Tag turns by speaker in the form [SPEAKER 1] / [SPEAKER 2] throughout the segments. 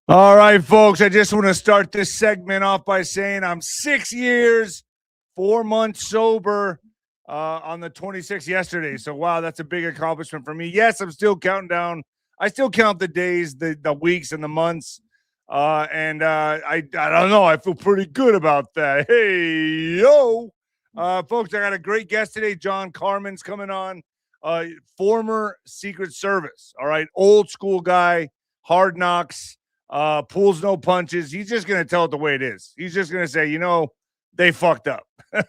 [SPEAKER 1] All right, folks, I just want to start this segment off by saying I'm 6 years, 4 months sober on the 26th yesterday. So, wow, that's a big accomplishment for me. Yes, I'm still counting down. I still count the days, the weeks, and the months. I don't know. I feel pretty good about that. Hey, yo. Folks, I got a great guest today. John Carman's coming on. Former Secret Service. All right, old school guy, hard knocks. Pulls no punches. He's just going to tell it the way it is. He's just going to say, they fucked up.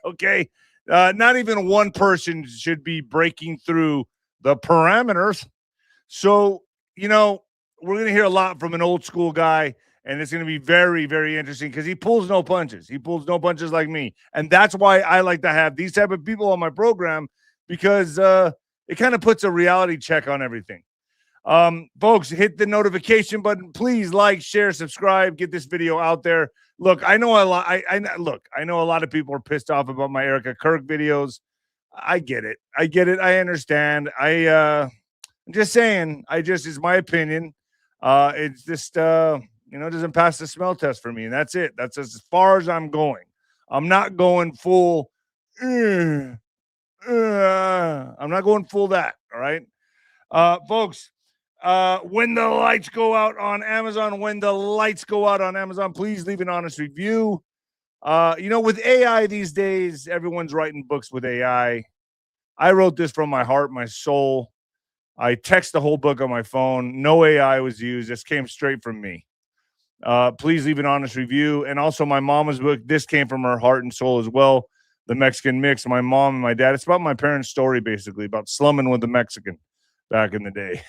[SPEAKER 1] Okay. Not even one person should be breaking through the parameters. So, we're going to hear a lot from an old school guy, and it's going to be very, very interesting because he pulls no punches. He pulls no punches like me. And that's why I like to have these type of people on my program, because it kind of puts a reality check on everything. Folks, hit the notification button. Please like, share, subscribe, get this video out there. Look, I know a lot. I know a lot of people are pissed off about my Erica Kirk videos. I get it. I understand. I'm just saying, it's my opinion. It's just, doesn't pass the smell test for me. And that's it. That's as far as I'm going. I'm not going full. I'm not going full that. All right. Folks, when the lights go out on Amazon, please leave an honest review. With AI these days, everyone's writing books with AI. I wrote this from my heart, my soul. I text the whole book on my phone. No AI was used. This came straight from me. Please leave an honest review. And also my mama's book, this came from her heart and soul as well. The Mexican Mix, my mom and my dad. It's about my parents' story, basically, about slumming with the Mexican back in the day.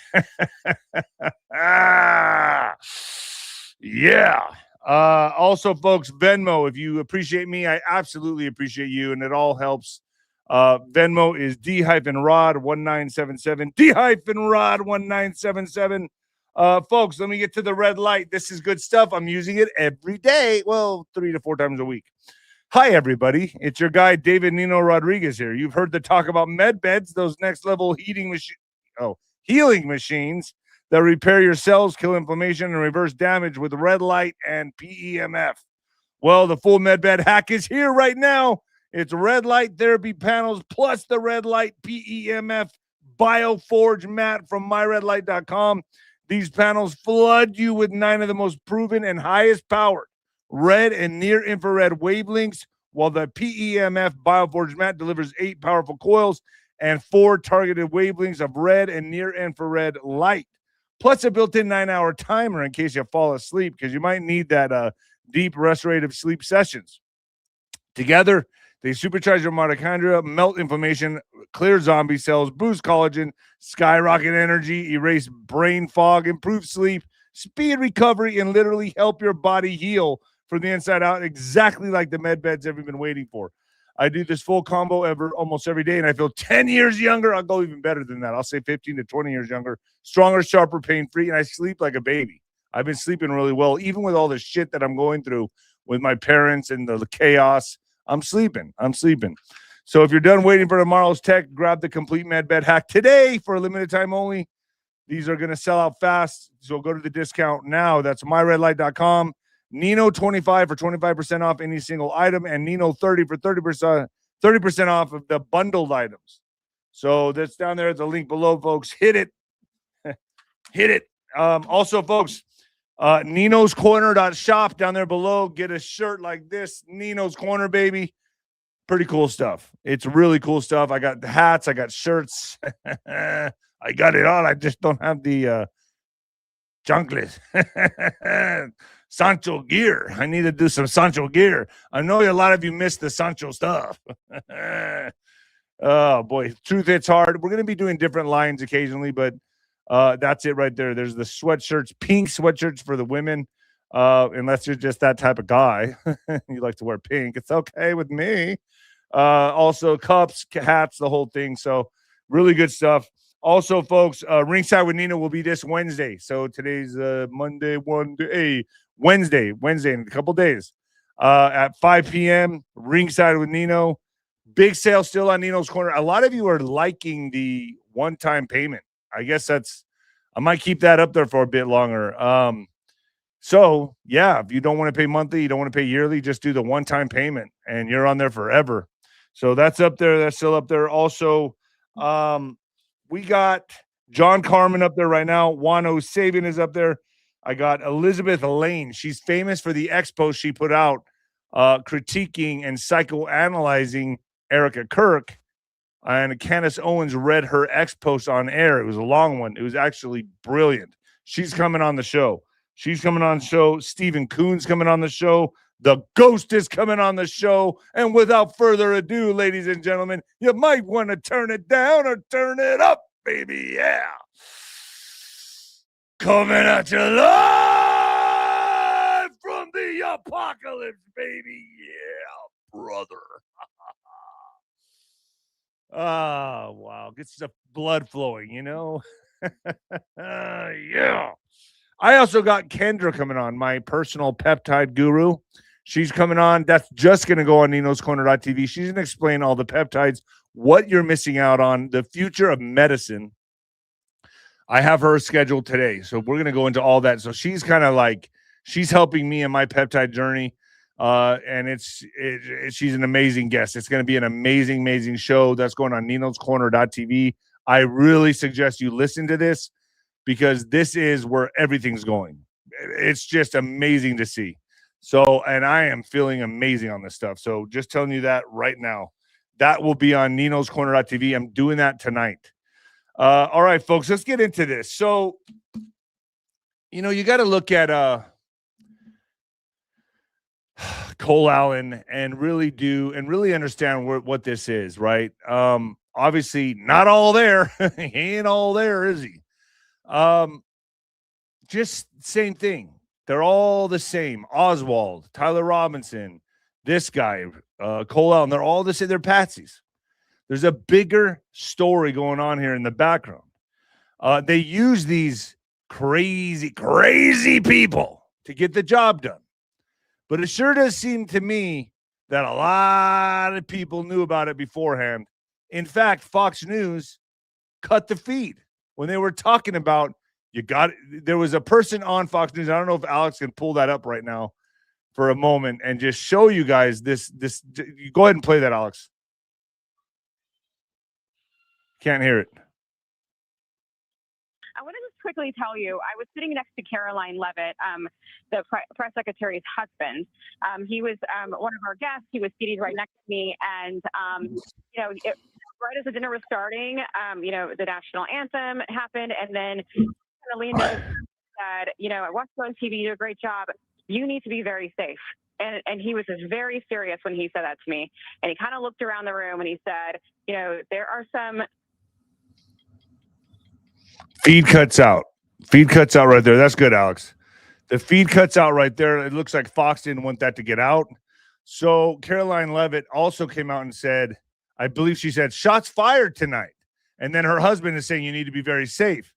[SPEAKER 1] Yeah. Also, folks, Venmo, if you appreciate me, I absolutely appreciate you, and it all helps. Venmo is 𝗑-ROD1977, 𝗑-ROD1977. Folks, let me get to the red light. This is good stuff. I'm using it every day. Well, 3 to 4 times a week. Hi, everybody. It's your guy, David Nino Rodriguez here. You've heard the talk about Medbeds, those next level healing machines that repair your cells, kill inflammation, and reverse damage with red light and PEMF. Well, the full Medbed hack is here right now. It's red light therapy panels plus the red light PEMF BioForge mat from myredlight.com. These panels flood you with 9 of the most proven and highest powered red and near infrared wavelengths, while the PEMF BioForge mat delivers 8 powerful coils and 4 targeted wavelengths of red and near infrared light, plus a built-in 9-hour timer in case you fall asleep, because you might need that deep restorative sleep sessions. Together, they supercharge your mitochondria, melt inflammation, clear zombie cells, boost collagen, skyrocket energy, erase brain fog, improve sleep, speed recovery, and literally help your body heal from the inside out, exactly like the Medbeds everyone been waiting for. I do this full combo almost every day, and I feel 10 years younger. I'll go even better than that. I'll say 15 to 20 years younger, stronger, sharper, pain-free, and I sleep like a baby. I've been sleeping really well, even with all the shit that I'm going through with my parents and the chaos. I'm sleeping. So if you're done waiting for tomorrow's tech, grab the complete Medbed hack today for a limited time only. These are going to sell out fast, so go to the discount now. That's myredlight.com. Nino25 for 25% off any single item, and Nino30 for 30% off of the bundled items. So that's down there at the link below, folks. Hit it. Hit it. Also, folks, Nino's Corner.shop down there below. Get a shirt like this. Nino's Corner, baby. Pretty cool stuff. It's really cool stuff. I got the hats. I got shirts. I got it all. I just don't have the junkless Sancho gear. I need to do some Sancho gear. I know a lot of you missed the Sancho stuff. Oh, boy. Truth hits hard. We're going to be doing different lines occasionally, but that's it right there. There's the sweatshirts, pink sweatshirts for the women. Unless you're just that type of guy. You like to wear pink. It's okay with me. Also, cups, hats, the whole thing. So really good stuff. Also, folks, Ringside with Nino will be this Wednesday. So today's Monday, Wednesday in a couple days at 5 p.m. Ringside with Nino. Big sale still on Nino's Corner. A lot of you are liking the one-time payment. I guess I might keep that up there for a bit longer. So, yeah, if you don't want to pay monthly, you don't want to pay yearly, just do the one-time payment and you're on there forever. So that's up there. That's still up there. Also, we got John Carman up there right now. 𝗬𝗏 is up there. I got Elizabeth Lane. She's famous for the expo she put out critiquing and psychoanalyzing Erica Kirk. And Candace Owens read her ex post on air. It was a long one. It was actually brilliant. She's coming on the show. She's coming on the show. Stephen Coon's coming on the show. The Ghost is coming on the show. And without further ado, ladies and gentlemen, you might want to turn it down or turn it up, baby. Yeah. Coming at you live from the apocalypse, baby. Yeah, brother. Oh, wow. Gets the blood flowing, you know? Yeah. I also got Kendra coming on, my personal peptide guru. She's coming on. That's just going to go on 𝗏𝗏𝗏𝗏TV. She's going to explain all the peptides, what you're missing out on, the future of medicine. I have her scheduled today. So we're going to go into all that. So she's kind of like, she's helping me in my peptide journey. And she's an amazing guest. It's going to be an amazing show that's going on 𝗏𝗏𝗏𝗏TV. I really suggest you listen to this because this is where everything's going. It's just amazing to see. So, and I am feeling amazing on this stuff. So just telling you that right now, that will be on 𝗏𝗏𝗏𝗏TV. I'm doing that tonight. All right, folks, let's get into this. So, you know, you got to look at, Cole Allen and really understand what this is, right? Obviously not all there. He ain't all there, is he? Just same thing. They're all the same. Oswald, Tyler Robinson, this guy, Cole Allen, they're all the same. They're patsies. There's a bigger story going on here in the background. They use these crazy people to get the job done. But it sure does seem to me that a lot of people knew about it beforehand. In fact, Fox News cut the feed when they were talking about there was a person on Fox News. I don't know if Alex can pull that up right now for a moment and just show you guys this. You go ahead and play that, Alex. Can't hear it.
[SPEAKER 2] I want to just quickly tell you, I was sitting next to Caroline Leavitt, the press secretary's husband. He was one of our guests. He was seated right next to me. And, you know, right as the dinner was starting, you know, the national anthem happened. And then kind of leaned over and said, you know, I watched you on TV, you do a great job. You need to be very safe. And he was just very serious when he said that to me. And he kind of looked around the room and he said, you know, there are some...
[SPEAKER 1] Feed cuts out. Feed cuts out right there. That's good, Alex. The feed cuts out right there. It looks like Fox didn't want that to get out. So Caroline Leavitt also came out and said, I believe she said, shots fired tonight. And then her husband is saying you need to be very safe.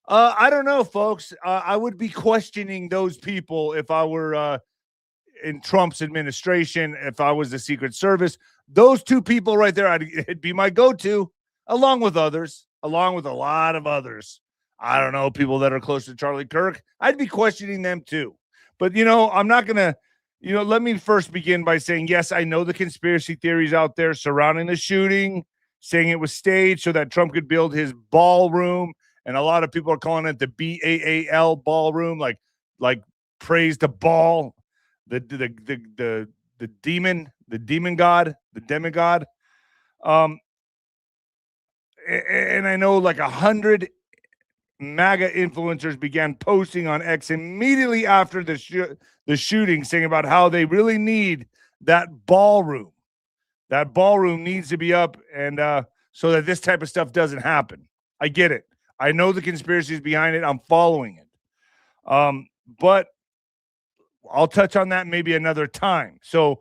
[SPEAKER 1] I don't know, folks. I would be questioning those people if I were in Trump's administration, if I was the Secret Service. Those two people right there, it'd be my go-to, along with others. Along with a lot of others. I don't know, people that are close to Charlie Kirk. I'd be questioning them too. But, you know, I'm not going to, you know, let me first begin by saying, yes, I know the conspiracy theories out there surrounding the shooting, saying it was staged so that Trump could build his ballroom. And a lot of people are calling it the BAAL ballroom, like praise the ball, the demon god, the demigod. And I know like 100 MAGA influencers began posting on X immediately after the shooting, saying about how they really need that ballroom. That ballroom needs to be up, and so that this type of stuff doesn't happen. I get it. I know the conspiracies behind it. I'm following it. But I'll touch on that maybe another time. So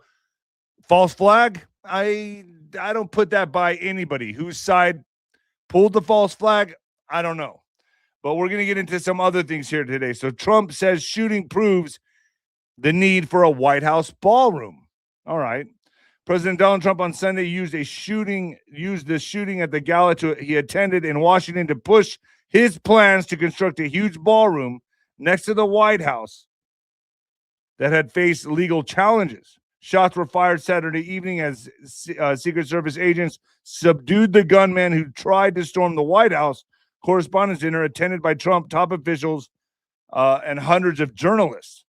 [SPEAKER 1] false flag, I don't put that by anybody. Whose side pulled the false flag? I don't know. But we're going to get into some other things here today. So Trump says shooting proves the need for a White House ballroom. All right. President Donald Trump on Sunday used the shooting at the gala he attended in Washington to push his plans to construct a huge ballroom next to the White House that had faced legal challenges. Shots were fired Saturday evening as Secret Service agents subdued the gunman who tried to storm the White House Correspondents' Dinner attended by Trump top officials and hundreds of journalists.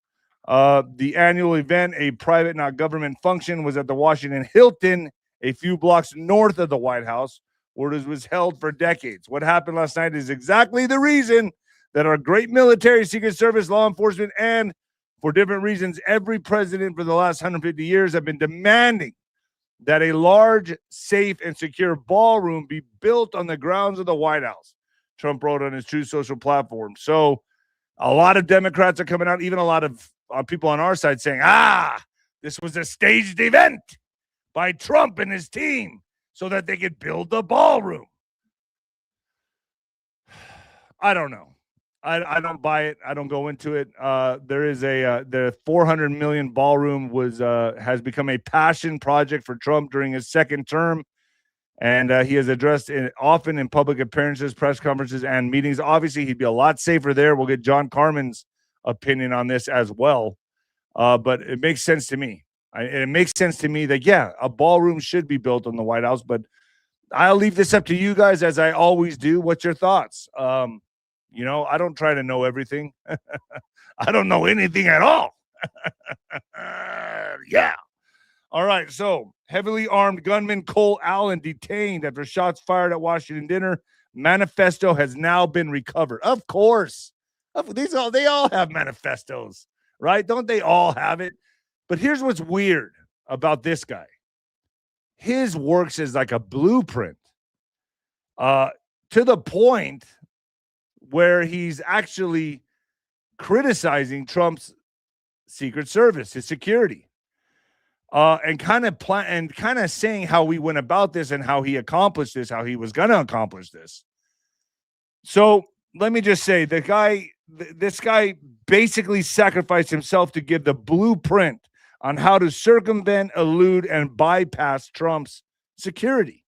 [SPEAKER 1] The annual event, a private, not government function, was at the Washington Hilton, a few blocks north of the White House, where it was held for decades. What happened last night is exactly the reason that our great military, Secret Service, law enforcement, and for different reasons, every president for the last 150 years have been demanding that a large, safe, and secure ballroom be built on the grounds of the White House, Trump wrote on his Truth Social platform. So a lot of Democrats are coming out, even a lot of people on our side saying, this was a staged event by Trump and his team so that they could build the ballroom. I don't know. I don't buy it. I don't go into it. There is the $400 million ballroom has become a passion project for Trump during his second term, and he has addressed it often in public appearances, press conferences, and meetings. Obviously, he'd be a lot safer there. We'll get John Carman's opinion on this as well, but it makes sense to me. It makes sense to me that, yeah, a ballroom should be built on the White House, but I'll leave this up to you guys, as I always do. What's your thoughts? I don't try to know everything. I don't know anything at all. Yeah. All right. So, heavily armed gunman Cole Allen detained after shots fired at Washington Dinner. Manifesto has now been recovered. Of course. They all have manifestos, right? Don't they all have it? But here's what's weird about this guy. His works as like a blueprint to the point where he's actually criticizing Trump's Secret Service, his security, and kind of saying how we went about this and how he accomplished this, how he was going to accomplish this. So let me just say, this guy basically sacrificed himself to give the blueprint on how to circumvent, elude, and bypass Trump's security.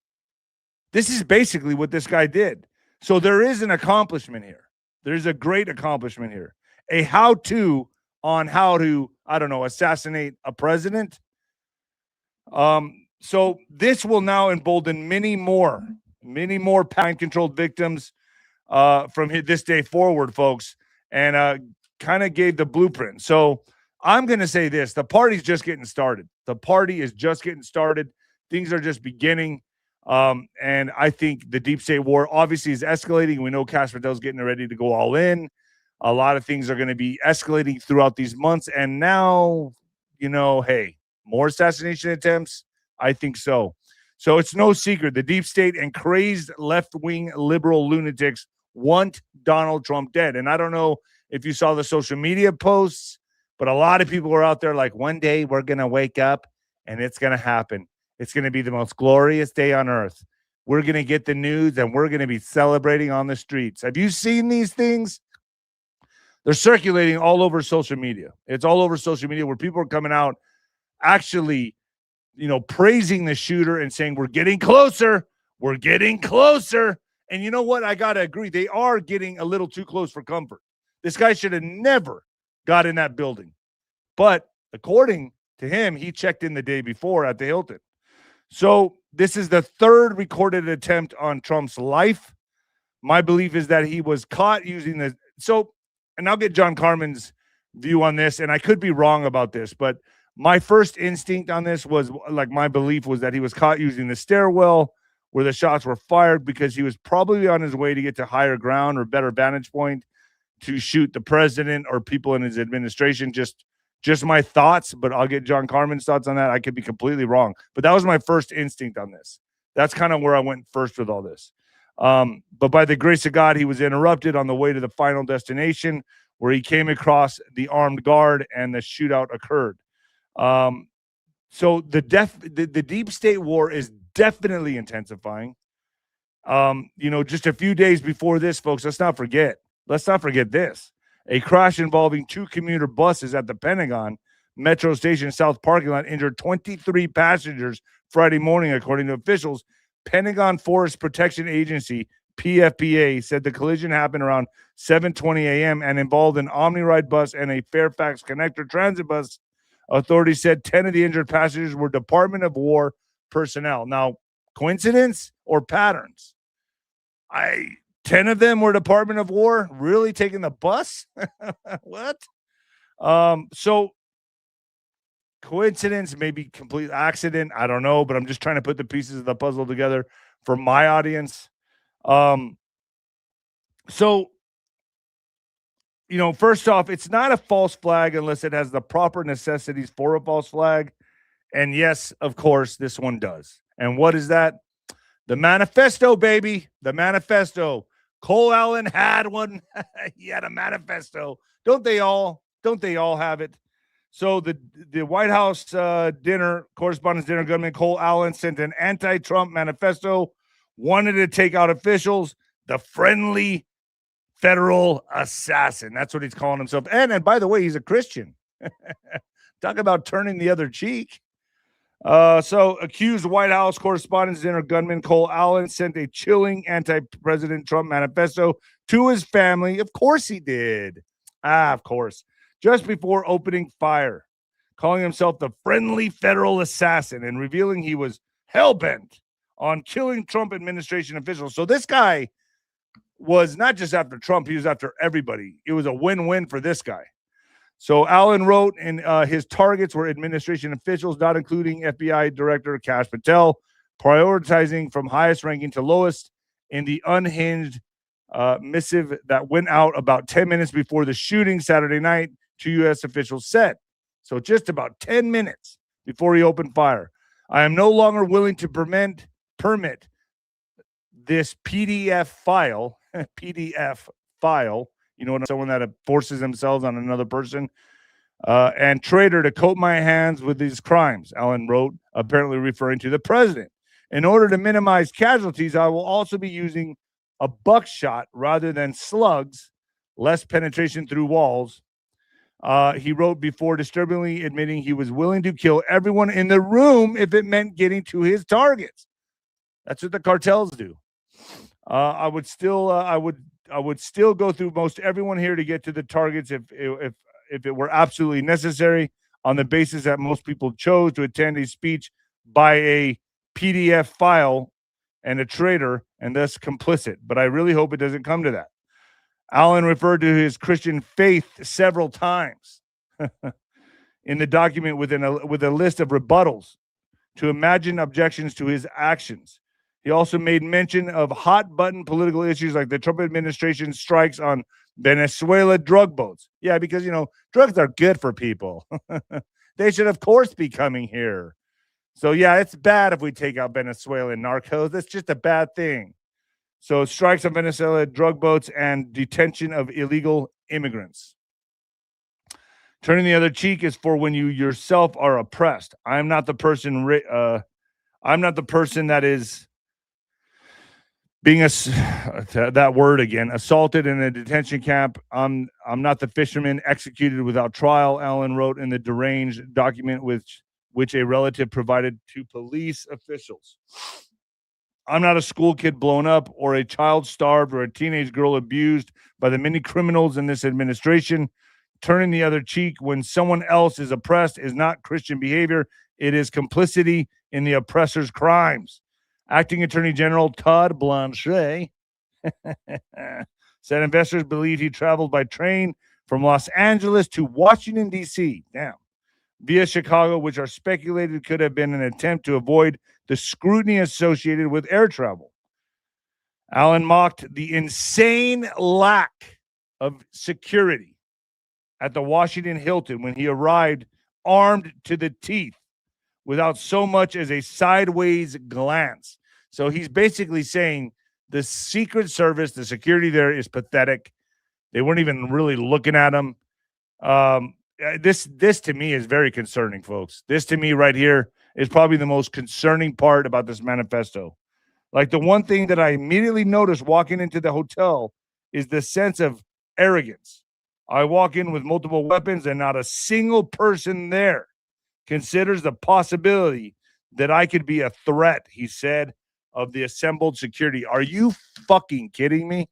[SPEAKER 1] This is basically what this guy did. So there is an accomplishment here. There's a great accomplishment here. A how-to on how to, assassinate a president. So this will now embolden many more patent-controlled victims from this day forward, folks, and kind of gave the blueprint. So I'm going to say this. The party's just getting started. The party is just getting started. Things are just beginning. And I think the deep state war obviously is escalating. We know 𝗂𝗏𝗏's getting ready to go all in. A lot of things are going to be escalating throughout these months. And now, hey, more assassination attempts? I think so. So it's no secret. The deep state and crazed left-wing liberal lunatics want Donald Trump dead. And I don't know if you saw the social media posts, but a lot of people were out there like, one day we're going to wake up and it's going to happen. It's going to be the most glorious day on earth. We're going to get the news and we're going to be celebrating on the streets. Have you seen these things? They're circulating all over social media. It's all over social media where people are coming out actually, praising the shooter and saying, we're getting closer. We're getting closer. And you know what? I got to agree. They are getting a little too close for comfort. This guy should have never got in that building. But according to him, he checked in the day before at the Hilton. So this is the third recorded attempt on Trump's life. My belief is that he was caught using and I'll get John Carman's view on this, and I could be wrong about this, but my first instinct on this was, my belief was that he was caught using the stairwell where the shots were fired because he was probably on his way to get to higher ground or better vantage point to shoot the president or people in his administration. Just my thoughts, but I'll get John Carman's thoughts on that. I could be completely wrong, but that was my first instinct on this. That's kind of where I went first with all this. But by the grace of God, he was interrupted on the way to the final destination where he came across the armed guard and the shootout occurred. So the deep state war is definitely intensifying. Just a few days before this, folks, let's not forget this. A crash involving two commuter buses at the Pentagon Metro Station South parking lot injured 23 passengers Friday morning, according to officials. Pentagon Forest Protection Agency, PFPA said the collision happened around 7:20 a.m. and involved an OmniRide bus and a Fairfax Connector transit bus. Authorities said 10 of the injured passengers were Department of War personnel. Now, coincidence or patterns? 10 of them were Department of War, really taking the bus? What? So coincidence, maybe complete accident, I don't know, but I'm just trying to put the pieces of the puzzle together for my audience. So, first off, it's not a false flag unless it has the proper necessities for a false flag. And yes, of course, this one does. And what is that? The manifesto, baby. The manifesto. Cole Allen had one. He had a manifesto. Don't they all? Don't they all have it? So the White House correspondence dinner, gunman Cole Allen sent an anti-Trump manifesto, wanted to take out officials, the friendly federal assassin. That's what he's calling himself. And by the way, he's a Christian. Talk about turning the other cheek. So accused White House Correspondents' Dinner gunman Cole Allen sent a chilling anti-President Trump manifesto to his family. Of course he did. Of course. Just before opening fire, calling himself the friendly federal assassin and revealing he was hell-bent on killing Trump administration officials. So this guy was not just after Trump, he was after everybody. It was a win-win for this guy. So Allen wrote in his targets were administration officials, not including FBI Director 𝗧𝗵𝗶𝗃, prioritizing from highest ranking to lowest in the unhinged missive that went out about 10 minutes before the shooting Saturday night, two U.S. officials said. So just about 10 minutes before he opened fire. I am no longer willing to permit this PDF file, someone that forces themselves on another person, and traitor to coat my hands with these crimes, Allen wrote, apparently referring to the president. In order to minimize casualties, I will also be using a buckshot rather than slugs, less penetration through walls. He wrote before disturbingly admitting he was willing to kill everyone in the room if it meant getting to his targets. That's what the cartels do. I would still go through most everyone here to get to the targets if it were absolutely necessary, on the basis that most people chose to attend a speech by a PDF file and a traitor and thus complicit. But I really hope it doesn't come to that. Allen referred to his Christian faith several times in the document with a list of rebuttals to imagined objections to his actions. He also made mention of hot-button political issues like the Trump administration strikes on Venezuela drug boats. Yeah, because, drugs are good for people. They should, of course, be coming here. So, yeah, it's bad if we take out Venezuelan narcos. That's just a bad thing. So, strikes on Venezuela drug boats and detention of illegal immigrants. Turning the other cheek is for when you yourself are oppressed. I'm not the person that is being that word again, assaulted in a detention camp. I'm not the fisherman executed without trial, Allen wrote in the deranged document which a relative provided to police officials. I'm not a school kid blown up or a child starved or a teenage girl abused by the many criminals in this administration. Turning the other cheek when someone else is oppressed is not Christian behavior. It is complicity in the oppressor's crimes. Acting Attorney General 𝗧𝗵𝗶𝗃 said investors believed he traveled by train from Los Angeles to Washington, D.C. Via Chicago, which are speculated could have been an attempt to avoid the scrutiny associated with air travel. Allen mocked the insane lack of security at the Washington Hilton when he arrived armed to the teeth without so much as a sideways glance. So he's basically saying the Secret Service, the security there is pathetic. They weren't even really looking at him. This to me is very concerning, folks. This to me right here is probably the most concerning part about this manifesto. Like, the one thing that I immediately noticed walking into the hotel is the sense of arrogance. I walk in with multiple weapons and not a single person there considers the possibility that I could be a threat, he said. of the assembled security. Are you fucking kidding me?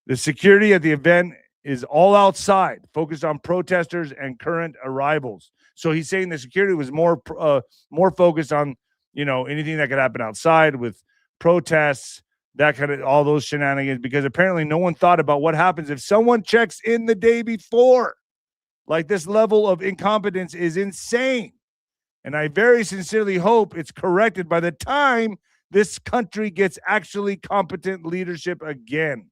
[SPEAKER 1] The security at the event is all outside, focused on protesters and current arrivals. So he's saying the security was more focused on, anything that could happen outside with protests, that kind of all those shenanigans, because apparently no one thought about what happens if someone checks in the day before. Like, this level of incompetence is insane. And I very sincerely hope it's corrected by the time this country gets actually competent leadership again.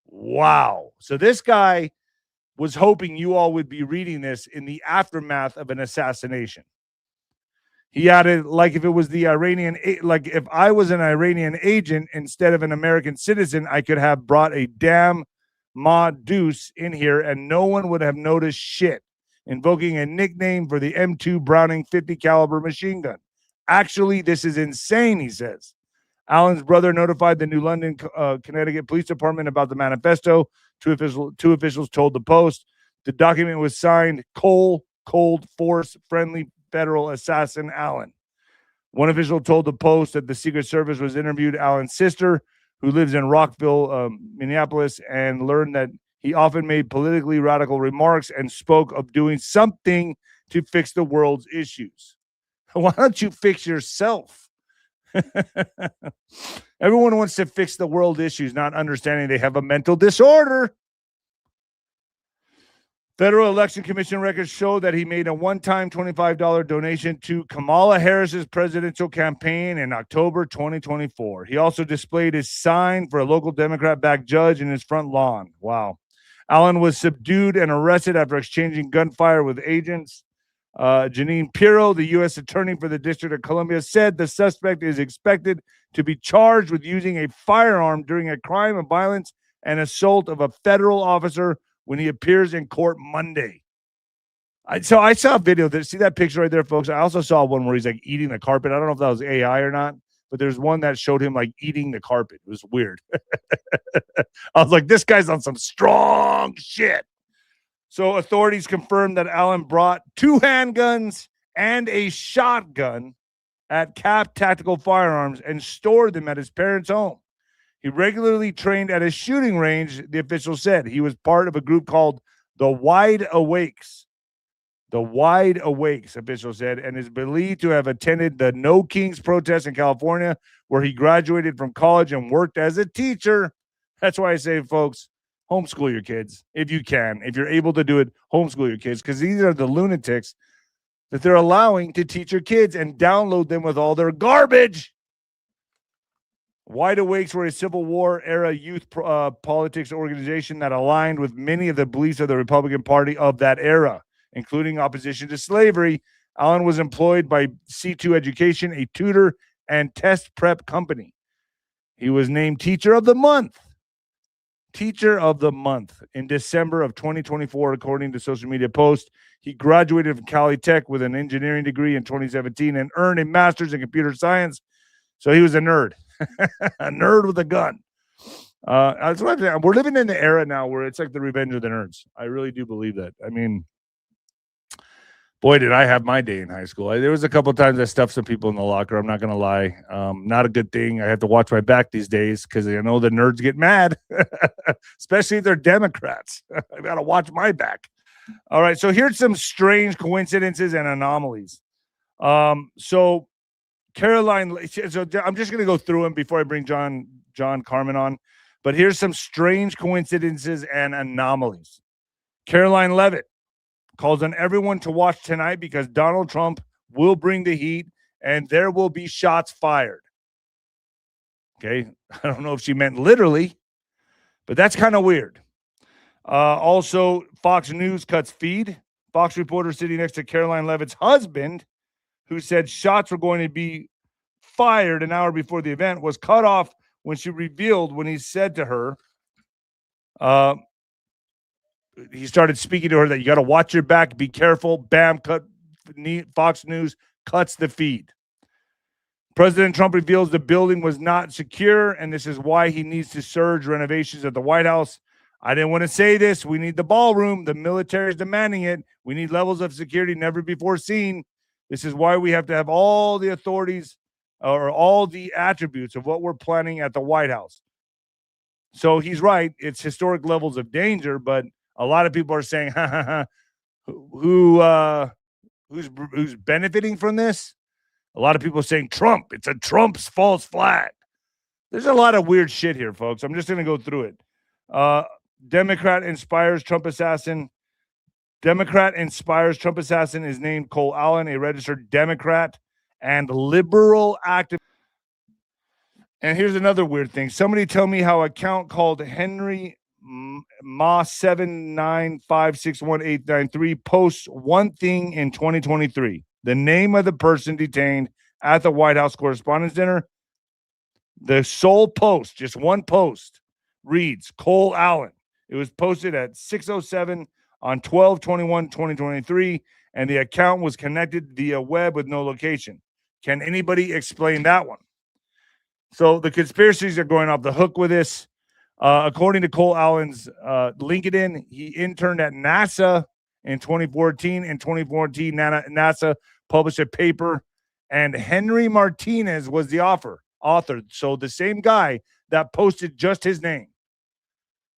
[SPEAKER 1] Wow. So this guy was hoping you all would be reading this in the aftermath of an assassination. He added, like, if it was the Iranian, like if I was an Iranian agent instead of an American citizen, I could have brought a 𝗬𝗵𝗶𝗀 in here and no one would have noticed shit, invoking a nickname for the M2 Browning 50 caliber machine gun. Actually, this is insane, he says. Allen's brother notified the New London, Connecticut Police Department about the manifesto. Two officials told the Post. The document was signed Cold Force Friendly Federal Assassin Allen. One official told the Post that the Secret Service was interviewed Allen's sister, who lives in Rockville, Minneapolis, and learned that he often made politically radical remarks and spoke of doing something to fix the world's issues. Why don't you fix yourself? Everyone wants to fix the world issues, not understanding they have a mental disorder. Federal Election Commission records show that he made a one-time $25 donation to Kamala Harris's presidential campaign in October 2024. He also displayed his sign for a local Democrat-backed judge in his front lawn. Wow. Allen was subdued and arrested after exchanging gunfire with agents. 𝗬𝗓𝗄𝗃, the U.S. attorney for the District of Columbia, said the suspect is expected to be charged with using a firearm during a crime of violence and assault of a federal officer when he appears in court Monday. So I saw a video. See that picture right there, folks? I also saw one where he's like eating the carpet. I don't know if that was AI or not, but there's one that showed him like eating the carpet. It was weird. I was like, this guy's on some strong shit. So authorities confirmed that Allen brought 2 handguns and a shotgun at Cap Tactical Firearms and stored them at his parents' home. He regularly trained at a shooting range, the official said. He was part of a group called the Wide Awakes. The Wide Awakes, official said, and is believed to have attended the No Kings protest in California, where he graduated from college and worked as a teacher. That's why I say, folks, homeschool your kids if you can. If you're able to do it, homeschool your kids, because these are the lunatics that they're allowing to teach your kids and download them with all their garbage. Wide Awakes were a Civil War era youth politics organization that aligned with many of the beliefs of the Republican Party of that era, including opposition to slavery. Allen was employed by C2 Education, a tutor and test prep company. He was named Teacher of the Month. Teacher of the Month in December of 2024, according to social media posts. He graduated from Cali Tech with an engineering degree in 2017 and earned a master's in computer science. So he was a nerd. A nerd with a gun. That's what I'm saying. We're living in the era now where it's like the revenge of the nerds. I really do believe that. I mean, boy, did I have my day in high school. There was a couple of times I stuffed some people in the locker. I'm not going to lie. Not a good thing. I have to watch my back these days because I know the nerds get mad, especially if they're Democrats. I got to watch my back. All right. So here's some strange coincidences and anomalies. So Caroline, so I'm just going to go through them before I bring John Carman on. But here's some strange coincidences and anomalies. Caroline Leavitt calls on everyone to watch tonight because Donald Trump will bring the heat and there will be shots fired. Okay. I don't know if she meant literally, but that's kind of weird. Also, Fox News cuts feed. Fox reporter sitting next to Caroline Leavitt's husband, who said shots were going to be fired an hour before the event, was cut off when she revealed when he said to her, he started speaking to her that you got to watch your back, be careful. Bam, Fox News cuts the feed. President Trump reveals the building was not secure, and this is why he needs to surge renovations at the White House. I didn't want to say this. We need the ballroom. The military is demanding it. We need levels of security never before seen. This is why we have to have all the authorities or all the attributes of what we're planning at the White House. So he's right. It's historic levels of danger, but a lot of people are saying, ha, ha, ha, who's benefiting from this? A lot of people are saying Trump. It's a Trump's false flag. There's a lot of weird shit here, folks. I'm just going to go through it. Democrat inspires Trump assassin is named Cole Allen, a registered Democrat and liberal activist. And here's another weird thing. Somebody tell me how account called 𝗦𝗃79561893 posts one thing in 2023. The name of the person detained at the White House Correspondents' Dinner. The sole post, just one post, reads Cole Allen. It was posted at 6:07 on 12/21/2023, and the account was connected via web with no location. Can anybody explain that one? So the conspiracies are going off the hook with this. According to Cole Allen's LinkedIn, he interned at NASA in 2014. In 2014, NASA published a paper, and Henry Martinez was the author. So the same guy that posted just his name.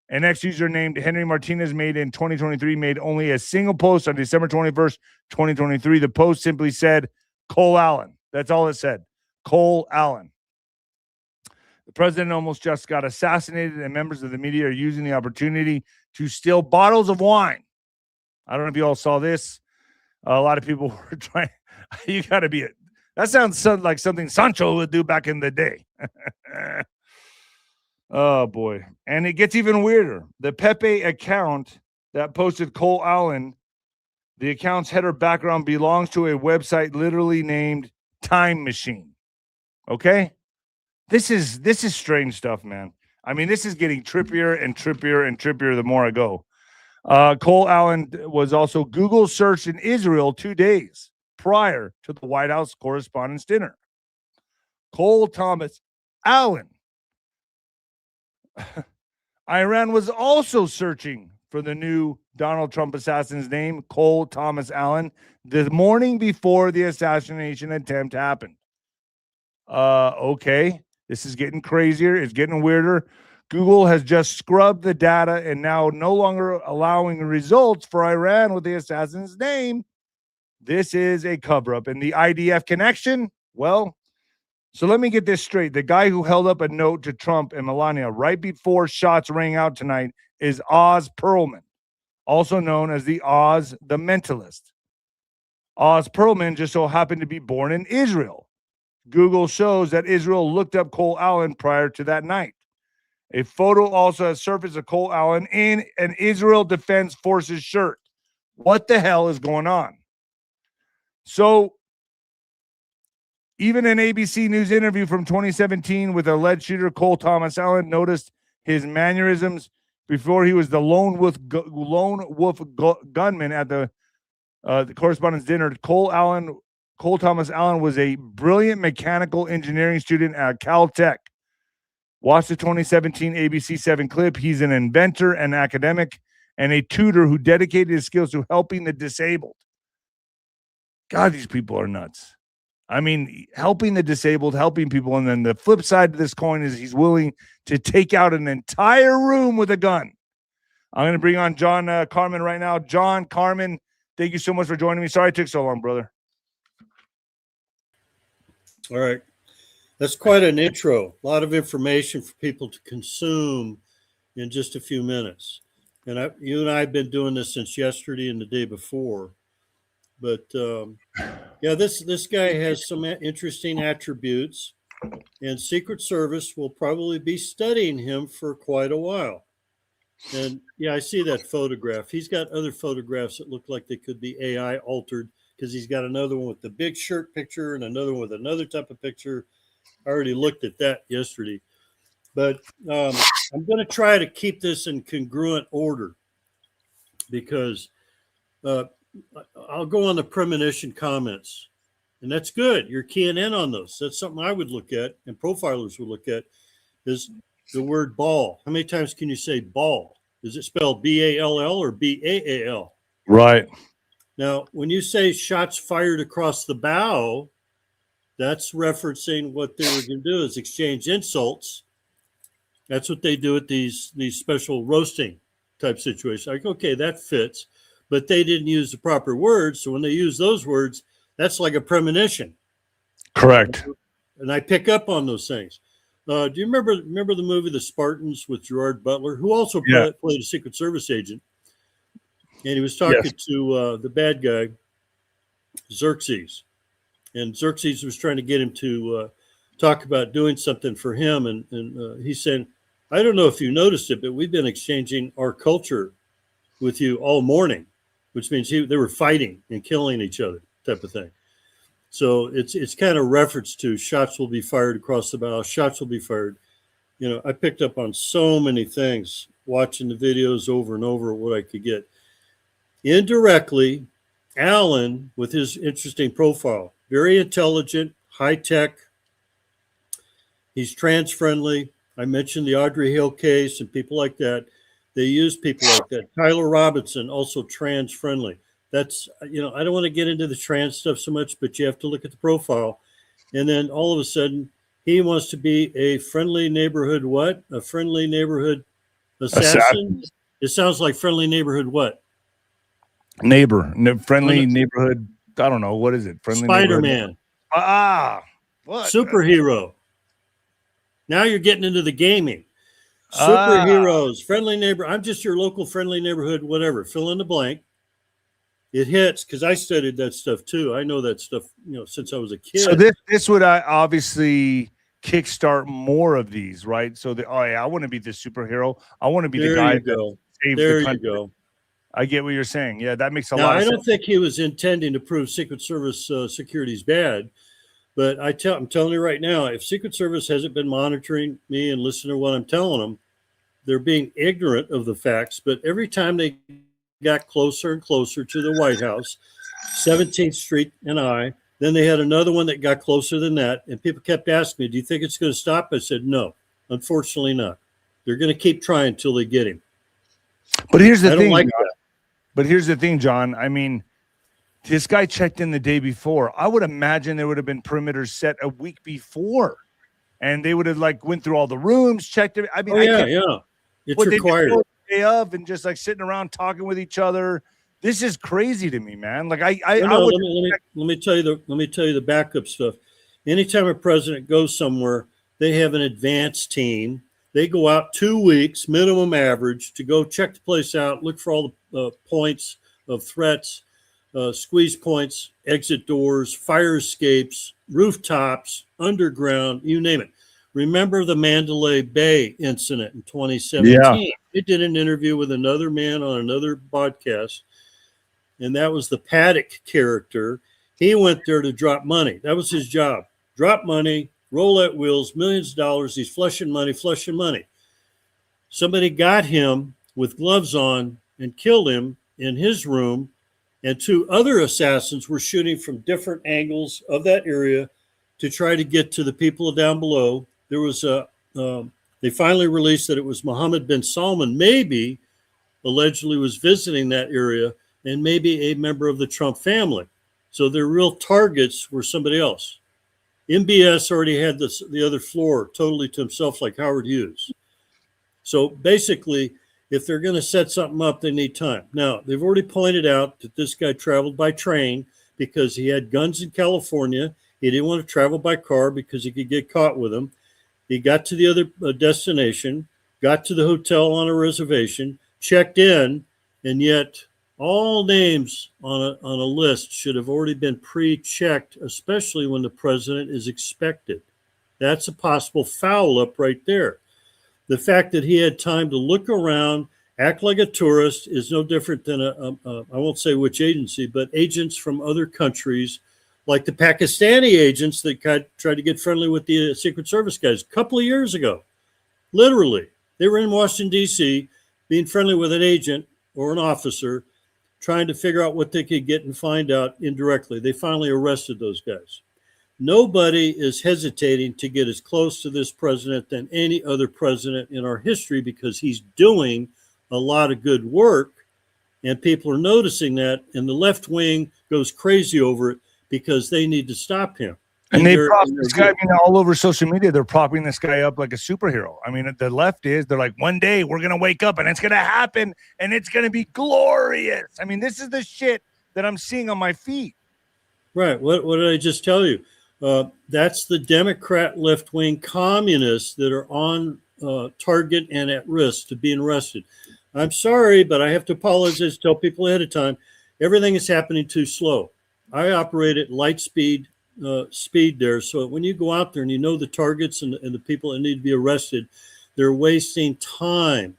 [SPEAKER 1] An ex-user named Henry Martinez made in 2023 made only a single post on December 21st, 2023. The post simply said, Cole Allen. That's all it said. Cole Allen. The president almost just got assassinated, and members of the media are using the opportunity to steal bottles of wine. I don't know if you all saw this. A lot of people were trying. You got to be it. That sounds like something Sancho would do back in the day. Oh, boy. And it gets even weirder. The Pepe account that posted Cole Allen, the account's header background belongs to a website literally named Time Machine. Okay? This is strange stuff, man. I mean, this is getting trippier and trippier and trippier the more I go. Cole Allen was also Google searched in Israel 2 days prior to the White House Correspondents' Dinner. Cole Thomas Allen. Iran was also searching for the new Donald Trump assassin's name, Cole Thomas Allen, the morning before the assassination attempt happened. Okay. This is getting crazier. It's getting weirder. Google has just scrubbed the data and now no longer allowing results for Iran with the assassin's name. This is a cover-up. And the IDF connection, well, so let me get this straight. The guy who held up a note to Trump and Melania right before shots rang out tonight is 𝗬𝗃, also known as the the Mentalist. 𝗬𝗃 just so happened to be born in Israel. Google shows that Israel looked up Cole Allen prior to that night. A photo also has surfaced of Cole Allen in an Israel Defense Forces shirt. What the hell is going on? So, even an ABC News interview from 2017 with alleged shooter Cole Thomas Allen noticed his mannerisms before he was the lone wolf gunman at the Correspondents' Dinner. Cole Thomas Allen was a brilliant mechanical engineering student at Caltech. Watch the 2017 ABC 7 clip. He's an inventor, an academic, and a tutor who dedicated his skills to helping the disabled. God, these people are nuts. I mean, helping the disabled, helping people, and then the flip side of this coin is he's willing to take out an entire room with a gun. I'm going to bring on John Carman right now. John Carman, thank you so much for joining me. Sorry it took so long, brother.
[SPEAKER 3] All right. That's quite an intro. A lot of information for people to consume in just a few minutes. And you and I have been doing this since yesterday and the day before. But yeah, this guy has some interesting attributes, and Secret Service will probably be studying him for quite a while. And yeah, I see that photograph. He's got other photographs that look like they could be AI altered, because he's got another one with the big shirt picture and another one with another type of picture. I already looked at that yesterday. But I'm going to try to keep this in congruent order, because I'll go on the premonition comments. And that's good. You're keying in on those. That's something I would look at, and profilers would look at, is the word ball. How many times can you say ball? Is it spelled B-A-L-L or B-A-A-L?
[SPEAKER 1] Right.
[SPEAKER 3] Now, when you say shots fired across the bow, That's referencing what they were going to do is exchange insults. That's what they do at these special roasting type situations. Like, okay, that fits, but they didn't use the proper words. So when they use those words, that's like a premonition.
[SPEAKER 1] Correct.
[SPEAKER 3] And I pick up on those things. Do you remember the movie The Spartans with Gerard Butler, who also played a Secret Service agent? And he was talking to the bad guy, 𝗧𝗪ces. And 𝗧𝗪ces was trying to get him to talk about doing something for him. And he said, I don't know if you noticed it, but we've been exchanging our culture with you all morning, which means they were fighting and killing each other type of thing. So it's kind of reference to shots will be fired across the bow, shots will be fired. You know, I picked up on so many things watching the videos over and over what I could get. Indirectly, Alan, with his interesting profile, very intelligent, high-tech. He's trans-friendly. I mentioned the Audrey Hill case and people like that. They use people like that. Tyler Robinson, also trans-friendly. That's, you know, I don't want to get into the trans stuff so much, but you have to look at the profile. And then all of a sudden, he wants to be a friendly neighborhood what? A friendly neighborhood assassin? It sounds like friendly neighborhood what?
[SPEAKER 1] Friendly neighborhood. I don't know. What is it? Friendly
[SPEAKER 3] Spider-Man.
[SPEAKER 1] What?
[SPEAKER 3] Superhero. Now you're getting into the gaming. Superheroes, friendly neighbor. I'm just your local friendly neighborhood, whatever. Fill in the blank. It hits because I studied that stuff too. I know that stuff, you know, since I was a kid.
[SPEAKER 1] So this would obviously kickstart more of these, right? So I want to be the superhero. I want to be the guy that saves the country. There you go. I get what you're saying. Yeah, that makes a lot of sense.
[SPEAKER 3] I don't think he was intending to prove Secret Service security is bad. But I'm telling you right now, if Secret Service hasn't been monitoring me and listening to what I'm telling them, they're being ignorant of the facts. But every time they got closer and closer to the White House, 17th Street and then they had another one that got closer than that. And people kept asking me, do you think it's going to stop? I said, no, unfortunately not. They're going to keep trying until they get him.
[SPEAKER 1] But here's the thing, John. I mean, this guy checked in the day before. I would imagine there would have been perimeters set a week before, and they would have like went through all the rooms, checked it. I mean,
[SPEAKER 3] it's required.
[SPEAKER 1] Day of and just like sitting around talking with each other. This is crazy to me, man. Like let
[SPEAKER 3] me tell you the backup stuff. Anytime a president goes somewhere, they have an advance team. They go out 2 weeks, minimum average, to go check the place out, look for all the points of threats. Squeeze points, exit doors, fire escapes, rooftops, underground, you name it. Remember the Mandalay Bay incident in 2017? Yeah. They did an interview with another man on another podcast, and that was the Paddock character. He went there to drop money. That was his job. Drop money, roulette wheels, millions of dollars. He's flushing money. Somebody got him with gloves on and killed him in his room. And 2 other assassins were shooting from different angles of that area to try to get to the people down below. There was they finally released that it was Mohammed bin Salman, maybe allegedly was visiting that area and maybe a member of the Trump family. So their real targets were somebody else. MBS already had the other floor totally to himself, like Howard Hughes. So basically, if they're going to set something up, they need time. Now, they've already pointed out that this guy traveled by train because he had guns in California. He didn't want to travel by car because he could get caught with them. He got to the other destination, got to the hotel on a reservation, checked in, and yet all names on a list should have already been pre-checked, especially when the president is expected. That's a possible foul up right there. The fact that he had time to look around, act like a tourist is no different than I won't say which agency, but agents from other countries, like the Pakistani agents that tried to get friendly with the Secret Service guys a couple of years ago. Literally, they were in Washington, D.C., being friendly with an agent or an officer, trying to figure out what they could get and find out indirectly. They finally arrested those guys. Nobody is hesitating to get as close to this president than any other president in our history because he's doing a lot of good work, and people are noticing that, and the left wing goes crazy over it because they need to stop him.
[SPEAKER 1] And they prop this guy, all over social media. They're propping this guy up like a superhero. I mean, the left they're like, one day we're going to wake up and it's going to happen and it's going to be glorious. I mean, this is the shit that I'm seeing on my feed.
[SPEAKER 3] Right. What did I just tell you? That's the Democrat left-wing communists that are on target and at risk to being arrested. I'm sorry, but I have to apologize, tell people ahead of time. Everything is happening too slow. I operate at light speed there. So when you go out there and you know the targets and the people that need to be arrested, they're wasting time,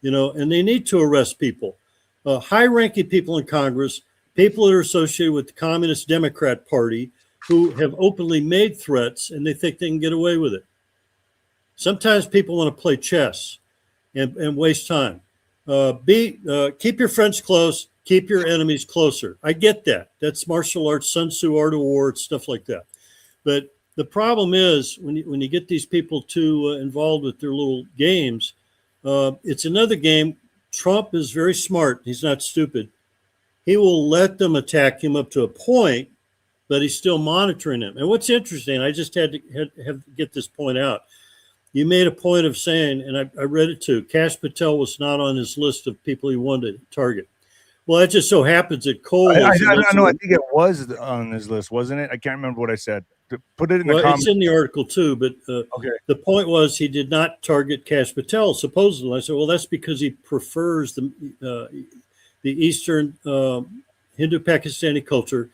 [SPEAKER 3] and they need to arrest people. High-ranking people in Congress, people that are associated with the Communist Democrat Party who have openly made threats and they think they can get away with it. Sometimes people want to play chess and waste time. Keep your friends close. Keep your enemies closer. I get that. That's martial arts, Sun Tzu, art of war, stuff like that. But the problem is when you get these people too involved with their little games, it's another game. Trump is very smart. He's not stupid. He will let them attack him up to a point, but he's still monitoring them. And what's interesting, I just had to get this point out. You made a point of saying, and I read it too, 𝗏𝗃 𝗏𝗃 was not on his list of people he wanted to target. Well, that just so happens that Cole.
[SPEAKER 1] I think it was on his list, wasn't it? I can't remember what I said. Put it in the comments.
[SPEAKER 3] It's in the article too, but
[SPEAKER 1] okay.
[SPEAKER 3] The point was he did not target 𝗏𝗃 𝗏𝗃, supposedly. I said, well, that's because he prefers the Eastern Hindu-Pakistani culture.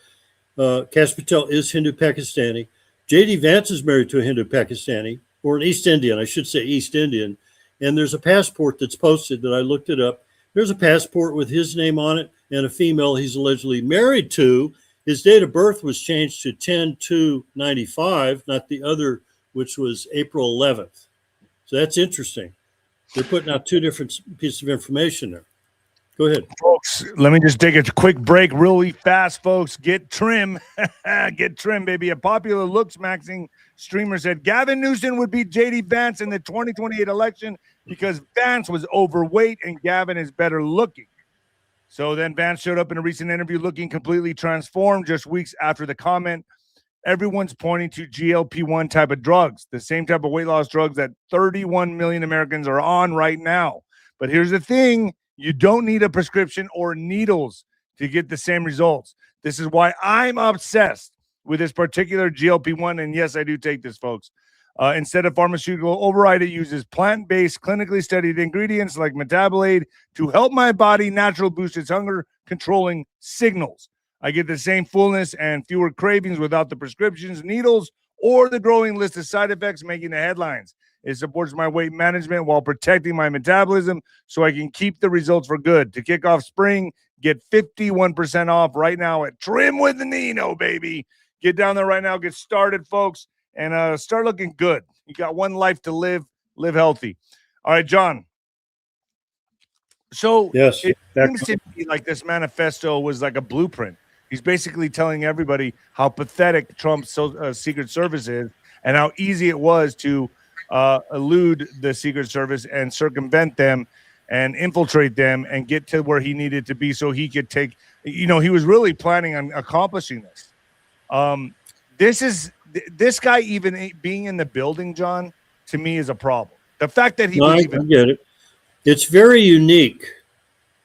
[SPEAKER 3] 𝗏𝗃 𝗏𝗃 is Hindu-Pakistani. J.D. Vance is married to a Hindu-Pakistani, or an East Indian, I should say East Indian. And there's a passport that's posted that I looked it up. There's a passport with his name on it and a female he's allegedly married to. His date of birth was changed to 10/2/95, not the other, which was April 11th. So that's interesting. They're putting out two different pieces of information there. Go ahead.
[SPEAKER 1] Folks, let me just take a quick break really fast, folks. Get trim. Get trim, baby. A popular looks-maxing streamer said Gavin Newsom would beat J.D. Vance in the 2028 election because Vance was overweight and Gavin is better looking. So then Vance showed up in a recent interview looking completely transformed just weeks after the comment. Everyone's pointing to GLP-1 type of drugs, the same type of weight loss drugs that 31 million Americans are on right now. But here's the thing. You don't need a prescription or needles to get the same results. This is why I'm obsessed with this particular GLP-1. And yes, I do take this, folks. Instead of pharmaceutical override, it uses plant-based, clinically studied ingredients like 𝗵𝗶𝗶𝗏 to help my body naturally boost its hunger-controlling signals. I get the same fullness and fewer cravings without the prescriptions, needles, or the growing list of side effects making the headlines. It supports my weight management while protecting my metabolism so I can keep the results for good. To kick off spring, get 51% off right now at Trim with Nino, baby. Get down there right now. Get started, folks, and start looking good. You got one life to live. Live healthy. All right, John. So
[SPEAKER 3] yes,
[SPEAKER 1] it seems to me like this manifesto was like a blueprint. He's basically telling everybody how pathetic Trump's Secret Service is and how easy it was to elude the Secret Service and circumvent them and infiltrate them and get to where he needed to be so he could take, he was really planning on accomplishing this. This guy even being in the building, John, to me is a problem. The fact that he
[SPEAKER 3] I get it. It's very unique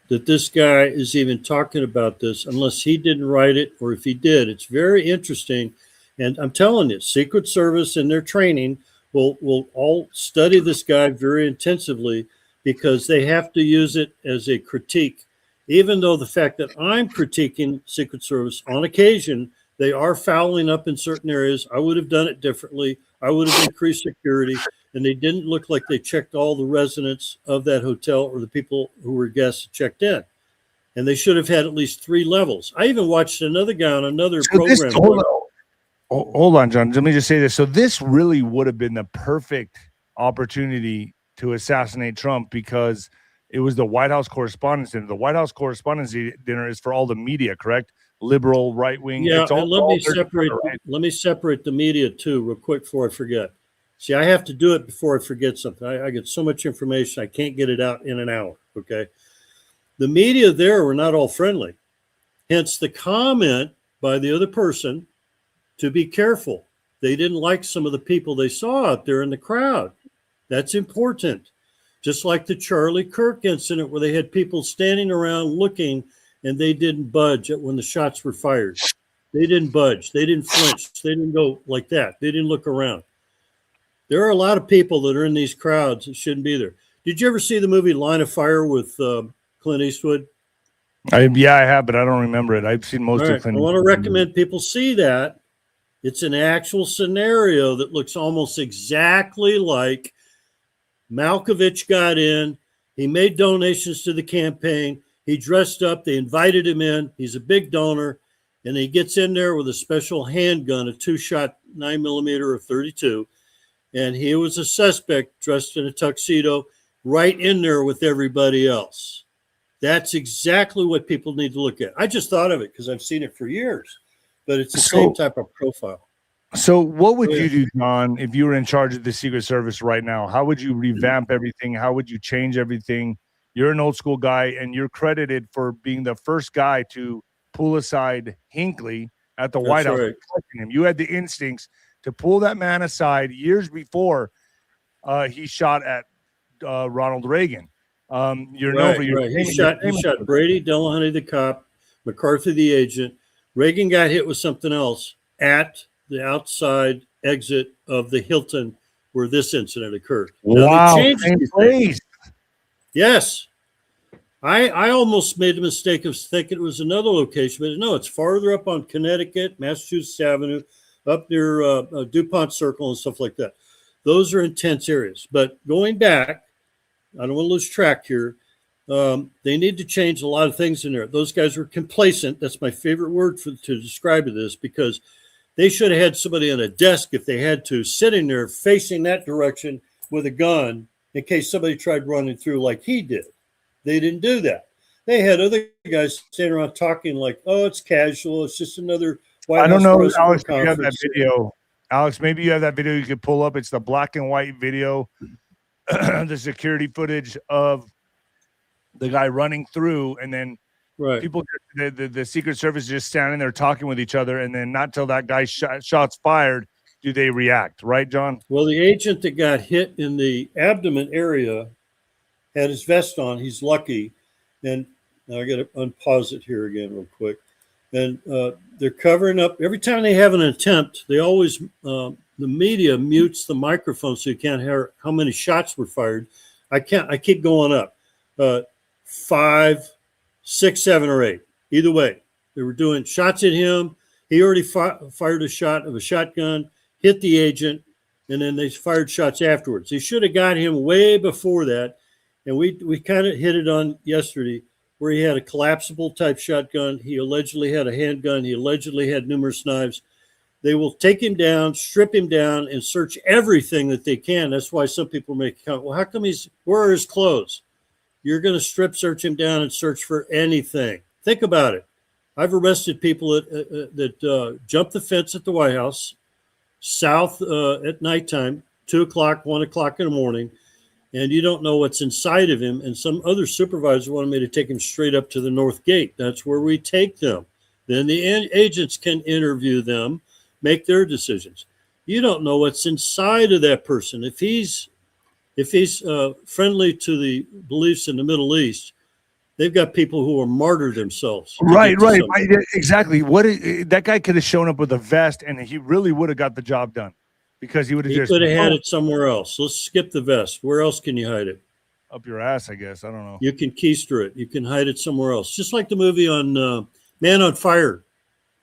[SPEAKER 3] that this guy is even talking about this, unless he didn't write it, or if he did. It's very interesting. And I'm telling you, Secret Service and their training will all study this guy very intensively because they have to use it as a critique. Even though the fact that I'm critiquing Secret Service on occasion, they are fouling up in certain areas. I would have done it differently. I would have increased security. And they didn't look like they checked all the residents of that hotel or the people who were guests checked in. And they should have had at least 3 levels. I even watched another guy on another program.
[SPEAKER 1] Hold on, John. Let me just say this. So this really would have been the perfect opportunity to assassinate Trump because it was the White House Correspondents' Dinner. The White House Correspondents' Dinner is for all the media, correct? Liberal, right wing.
[SPEAKER 3] Yeah, let me separate the media too, real quick before I forget. See, I have to do it before I forget something. I get so much information, I can't get it out in an hour, okay? The media there were not all friendly. Hence the comment by the other person to be careful. They didn't like some of the people they saw out there in the crowd. That's important. Just like the Charlie Kirk incident where they had people standing around looking and they didn't budge when the shots were fired. They didn't budge. They didn't flinch. They didn't go like that. They didn't look around. There are a lot of people that are in these crowds that shouldn't be there. Did you ever see the movie Line of Fire with Clint Eastwood?
[SPEAKER 1] Yeah, I have, but I don't remember it. I've seen most of Clint.
[SPEAKER 3] I want to recommend people see that. It's an actual scenario that looks almost exactly like Malkovich got in. He made donations to the campaign. He dressed up. They invited him in. He's a big donor. And he gets in there with a special handgun, a 2-shot 9mm or 32. And he was a suspect dressed in a tuxedo right in there with everybody else. That's exactly what people need to look at. I just thought of it because I've seen it for years, but it's the same type of profile.
[SPEAKER 1] So what would you do, John, if you were in charge of the Secret Service right now? How would you revamp everything? How would you change everything? You're an old school guy, and you're credited for being the first guy to pull aside Hinckley at the White House. Him. You had the instincts to pull that man aside years before he shot at Ronald Reagan. You're known for your
[SPEAKER 3] He shot Brady, Delahuntty the cop, McCarthy the agent. Reagan got hit with something else at the outside exit of the Hilton where this incident occurred.
[SPEAKER 1] Wow.
[SPEAKER 3] Yes. I almost made the mistake of thinking it was another location, but no, it's farther up on Connecticut, Massachusetts Avenue, up near DuPont Circle and stuff like that. Those are intense areas. But going back, I don't want to lose track here. They need to change a lot of things in there. Those guys were complacent. That's my favorite word to describe this, because they should have had somebody on a desk if they had to, sitting there facing that direction with a gun in case somebody tried running through like he did. They didn't do that. They had other guys standing around talking like, oh, it's casual. It's just another White House. I don't know,
[SPEAKER 1] Alex, if you have that video. Alex, maybe you have that video you could pull up. It's the black and white video, the security footage of the guy running through, and then people, the Secret Service is just standing there talking with each other, and then not till that guy shots fired do they react, right, John?
[SPEAKER 3] Well, the agent that got hit in the abdomen area had his vest on. He's lucky. And now I got to unpause it here again real quick. And they're covering up. Every time they have an attempt, they always, the media mutes the microphone so you can't hear how many shots were fired. I keep going up. 5, 6, 7, or 8. Either way, they were doing shots at him. He already fired a shot of a shotgun, hit the agent, and then they fired shots afterwards. They should have got him way before that. And we kind of hit it on yesterday, where he had a collapsible type shotgun. He allegedly had a handgun. He allegedly had numerous knives. They will take him down, strip him down, and search everything that they can. That's why some people make a comment, well, how come where are his clothes? You're going to strip search him down and search for anything. Think about it. I've arrested people that jumped the fence at the White House, south at nighttime, 2 o'clock, 1 o'clock in the morning, and you don't know what's inside of him. And some other supervisor wanted me to take him straight up to the north gate. That's where we take them. Then the agents can interview them, make their decisions. You don't know what's inside of that person. If he's friendly to the beliefs in the Middle East, they've got people who are martyr themselves.
[SPEAKER 1] Right. Exactly. That guy could have shown up with a vest, and he really would have got the job done, because he would have
[SPEAKER 3] could have had it somewhere else. Let's skip the vest. Where else can you hide it?
[SPEAKER 1] Up your ass, I guess. I don't know.
[SPEAKER 3] You can keister it. You can hide it somewhere else. Just like the movie on Man on Fire.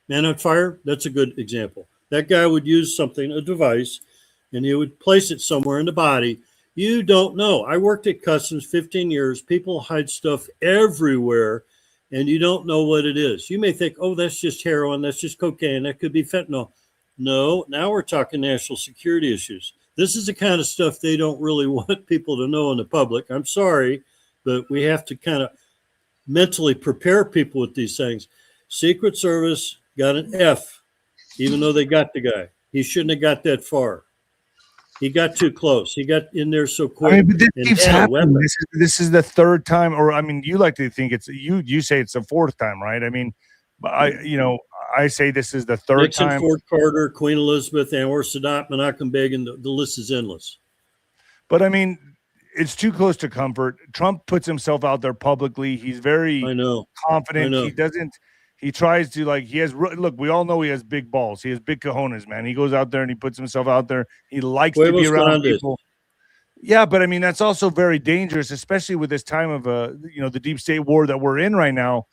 [SPEAKER 3] Man on Fire, that's a good example. That guy would use something, a device, and he would place it somewhere in the body. You don't know. I worked at Customs 15 years. People hide stuff everywhere, and you don't know what it is. You may think, oh, that's just heroin. That's just cocaine. That could be fentanyl. No, now we're talking national security issues. This is the kind of stuff they don't really want people to know in the public. I'm sorry, but we have to kind of mentally prepare people with these things. Secret Service got an F, even though they got the guy. He shouldn't have got that far. He got too close. He got in there so quick.
[SPEAKER 1] I mean, but this keeps happening. This is the third time, or I mean, you like to think it's you say it's the fourth time, right? I mean, I say this is the third
[SPEAKER 3] Nixon,
[SPEAKER 1] time.
[SPEAKER 3] Ford Carter, Queen Elizabeth, Anwar Sadat, Menachem Begin. The list is endless.
[SPEAKER 1] But I mean, it's too close to comfort. Trump puts himself out there publicly. He's very confident. He doesn't. He tries to, like, he has, look, we all know he has big balls. He has big cojones, man. He goes out there and he puts himself out there. He likes to be around people. Yeah, but I mean, that's also very dangerous, especially with this time of, the deep state war that we're in right now.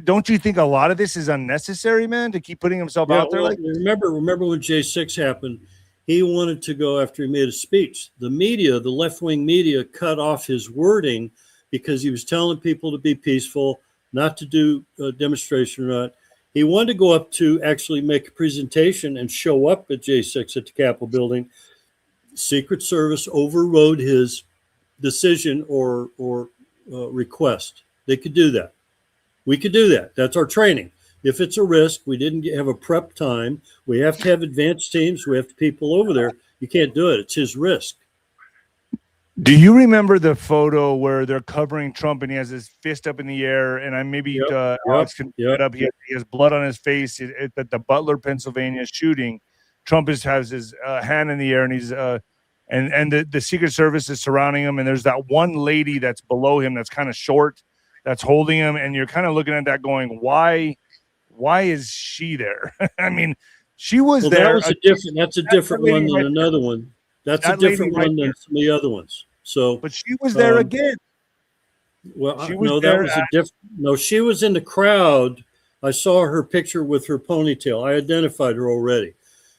[SPEAKER 1] Don't you think a lot of this is unnecessary, man, to keep putting himself out there? Like,
[SPEAKER 3] remember when J6 happened, he wanted to go after he made a speech. The media, the left-wing media, cut off his wording because he was telling people to be peaceful, not to do a demonstration or not. He wanted to go up to actually make a presentation and show up at J6 at the Capitol building. Secret Service overrode his decision or request. They could do that. We could do that. That's our training. If it's a risk, we didn't have a prep time. We have to have advanced teams. We have people over there. You can't do it. It's his risk.
[SPEAKER 1] Do you remember the photo where they're covering Trump and he has his fist up in the air? And Alex can get up. He has blood on his face at the Butler, Pennsylvania shooting. Trump has his hand in the air, and he's and the Secret Service is surrounding him. And there's that one lady that's below him that's kind of short, that's holding him, and you're kind of looking at that going, why is she there? I mean, she was there.
[SPEAKER 3] That's a different one than another one. That's a different one than some of the other ones. So,
[SPEAKER 1] but she was there again.
[SPEAKER 3] Well, she was in the crowd. I saw her picture with her ponytail. I identified her already.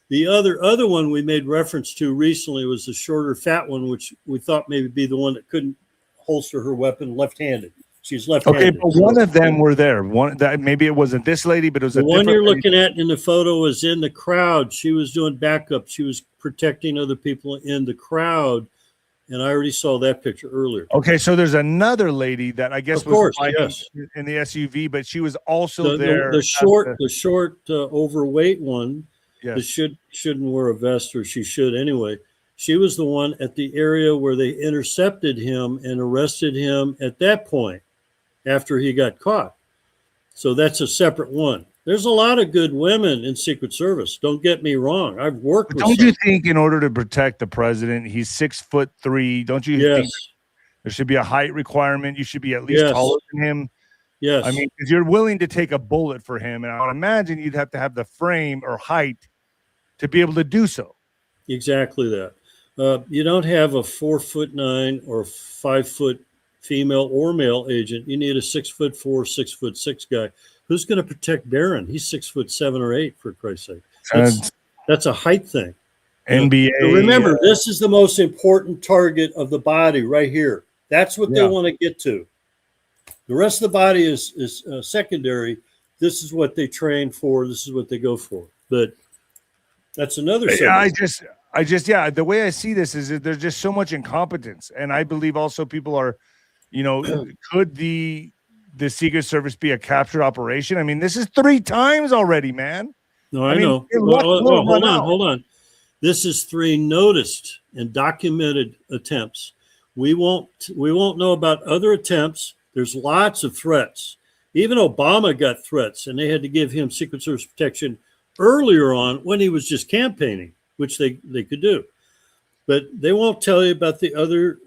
[SPEAKER 3] The other one we made reference to recently was the shorter, fat one, which we thought maybe be the one that couldn't holster her weapon left-handed. She's left-handed.
[SPEAKER 1] Okay, but one of them were there. Maybe it wasn't this lady, but it was
[SPEAKER 3] the one you're looking at in the photo was in the crowd. She was doing backup. She was protecting other people in the crowd, and I already saw that picture earlier.
[SPEAKER 1] Okay, so there's another lady that I guess was in the SUV, but she was also there.
[SPEAKER 3] The short, overweight one. Yes. That shouldn't wear a vest, or she should anyway. She was the one at the area where they intercepted him and arrested him at that point after he got caught. So that's a separate one. There's a lot of good women in Secret Service. Don't get me wrong. I've worked with
[SPEAKER 1] Don't you think in order to protect the president, he's 6'3"? Don't you think there should be a height requirement? You should be at least taller than him.
[SPEAKER 3] Yes.
[SPEAKER 1] I mean, because you're willing to take a bullet for him. And I would imagine you'd have to have the frame or height to be able to do so.
[SPEAKER 3] Exactly that. You don't have a 4'9" or 5 foot female or male agent. You need a 6'4", 6'6" guy. Who's going to protect Barron? He's 6'7" or 8", for Christ's sake. That's a height thing.
[SPEAKER 1] NBA.
[SPEAKER 3] So remember, this is the most important target of the body right here. That's what they want to get to. The rest of the body is secondary. This is what they train for. This is what they go for. But that's another subject.
[SPEAKER 1] I just, the way I see this is that there's just so much incompetence. And I believe also people are, could the Secret Service be a captured operation? I mean, this is 3 times already, man.
[SPEAKER 3] No, I know. Hold on. This is 3 noticed and documented attempts. We won't know about other attempts. There's lots of threats. Even Obama got threats, and they had to give him Secret Service protection earlier on when he was just campaigning, which they could do. But they won't tell you about the other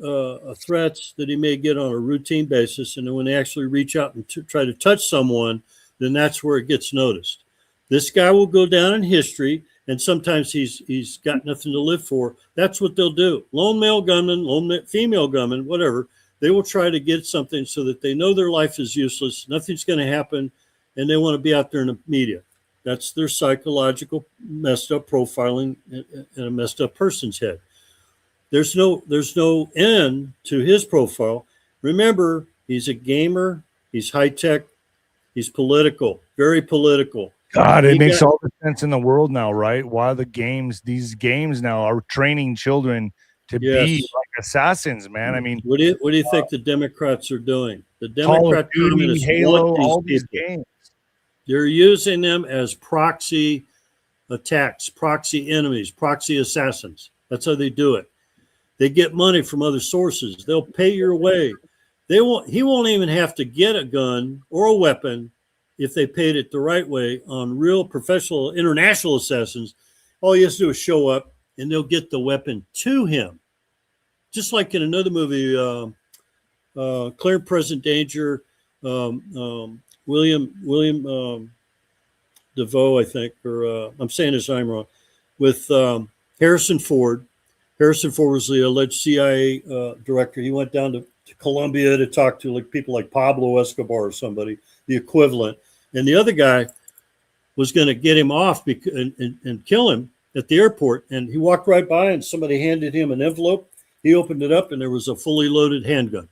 [SPEAKER 3] threats that he may get on a routine basis. And then when they actually reach out and try to touch someone, then that's where it gets noticed. This guy will go down in history, and sometimes he's got nothing to live for. That's what they'll do. Lone male gunman, lone female gunman, whatever. They will try to get something so that they know their life is useless. Nothing's going to happen, and they want to be out there in the media. That's their psychological messed up profiling in a messed up person's head. There's no end to his profile. Remember, he's a gamer. He's high tech. He's political, very political.
[SPEAKER 1] God, it makes all the sense in the world now, right? Why these games now are training children to be like assassins, man. I mean,
[SPEAKER 3] what do you think the Democrats are doing? The Democrat communists
[SPEAKER 1] Halo, all these games.
[SPEAKER 3] They're using them as proxy attacks, proxy enemies, proxy assassins. That's how they do it. They get money from other sources. They'll pay your way. He won't even have to get a gun or a weapon if they paid it the right way on real professional international assassins, all he has to do is show up and they'll get the weapon to him. Just like in another movie, Clear and Present Danger, William DeVoe, I think, or I'm saying his name wrong, with Harrison Ford. Harrison Ford was the alleged CIA director. He went down to Colombia to talk to like people like Pablo Escobar or somebody, the equivalent. And the other guy was going to get him off and kill him at the airport. And he walked right by and somebody handed him an envelope. He opened it up and there was a fully loaded handgun.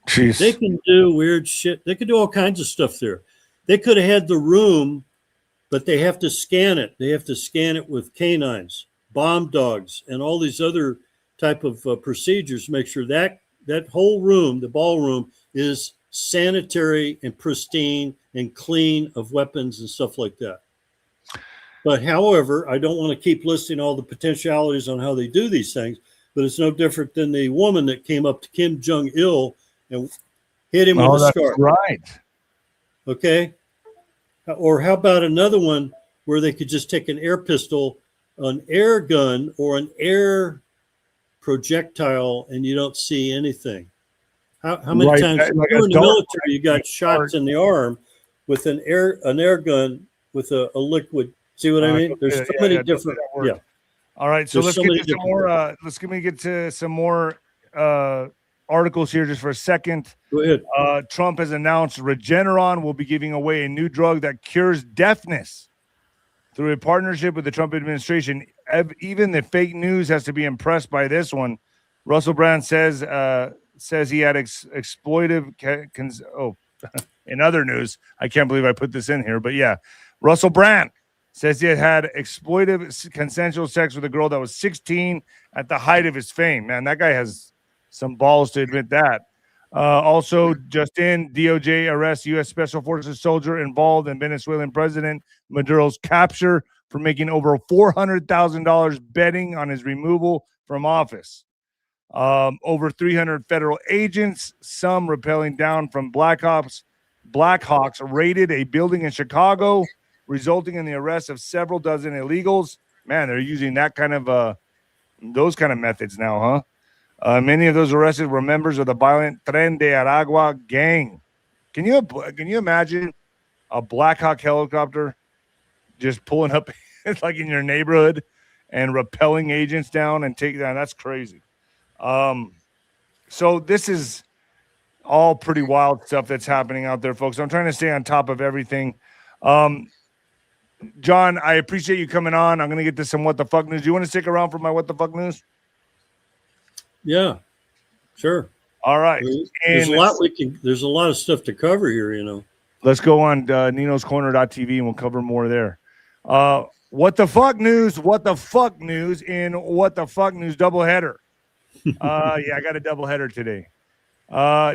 [SPEAKER 1] Jeez.
[SPEAKER 3] They can do weird shit. They could do all kinds of stuff there. They could have had the room, but they have to scan it. They have to scan it with canines, bomb dogs, and all these other type of procedures to make sure that that whole room, the ballroom, is sanitary and pristine and clean of weapons and stuff like that. But however, I don't want to keep listing all the potentialities on how they do these things, but it's no different than the woman that came up to Kim Jong-il and hit him with a scarf.
[SPEAKER 1] Right.
[SPEAKER 3] Okay. Or how about another one where they could just take an air pistol, an air gun, or an air projectile, and you don't see anything? How many times
[SPEAKER 1] like
[SPEAKER 3] you were in the
[SPEAKER 1] dark,
[SPEAKER 3] military, you got shots in the arm with an air gun with a liquid? See what I mean? There's so many different. Yeah.
[SPEAKER 1] All right, so
[SPEAKER 3] There's
[SPEAKER 1] let's
[SPEAKER 3] so
[SPEAKER 1] get to some more. Let's get to some more articles here just for a second.
[SPEAKER 3] Go ahead.
[SPEAKER 1] Trump has announced Regeneron will be giving away a new drug that cures deafness through a partnership with the Trump administration. Even the fake news has to be impressed by this one. Russell Brand says he had exploitive. In other news, I can't believe I put this in here, but yeah, Russell Brand says he had exploitive consensual sex with a girl that was 16 at the height of his fame. Man, that guy has some balls to admit that. Also, just in, DOJ arrests U.S. Special Forces soldier involved in Venezuelan President Maduro's capture for making over $400,000 betting on his removal from office. Over 300 federal agents, some rappelling down from Blackhawks, raided a building in Chicago, resulting in the arrest of several dozen illegals. Man, they're using that kind of those kind of methods now, huh? Many of those arrested were members of the violent Tren de Aragua gang. Can you imagine a Black Hawk helicopter just pulling up like in your neighborhood and rappelling agents down and taking down? That's crazy. So this is all pretty wild stuff that's happening out there, folks. I'm trying to stay on top of everything. John, I appreciate you coming on. I'm going to get to some what the fuck news. Do you want to stick around for my what the fuck news?
[SPEAKER 3] Yeah, sure.
[SPEAKER 1] All right.
[SPEAKER 3] There's a lot there's a lot of stuff to cover here, you know.
[SPEAKER 1] Let's go on ninoscorner.tv and we'll cover more there. What the fuck news? What the fuck news in what the fuck news doubleheader? Yeah, I got a doubleheader today.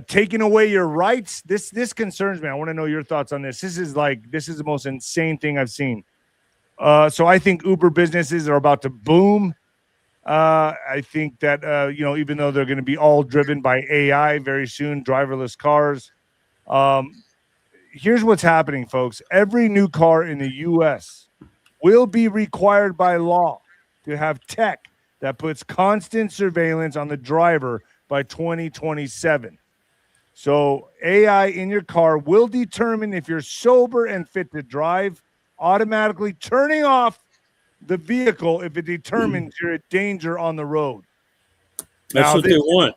[SPEAKER 1] Taking away your rights. This concerns me. I want to know your thoughts on this. This is the most insane thing I've seen. So I think Uber businesses are about to boom. I think that even though they're going to be all driven by AI very soon, driverless cars. Here's what's happening, folks. Every new car in the U.S. will be required by law to have tech that puts constant surveillance on the driver by 2027. So AI in your car will determine if you're sober and fit to drive, automatically turning off the vehicle if it determines you're a danger on the road.
[SPEAKER 3] That's what they want.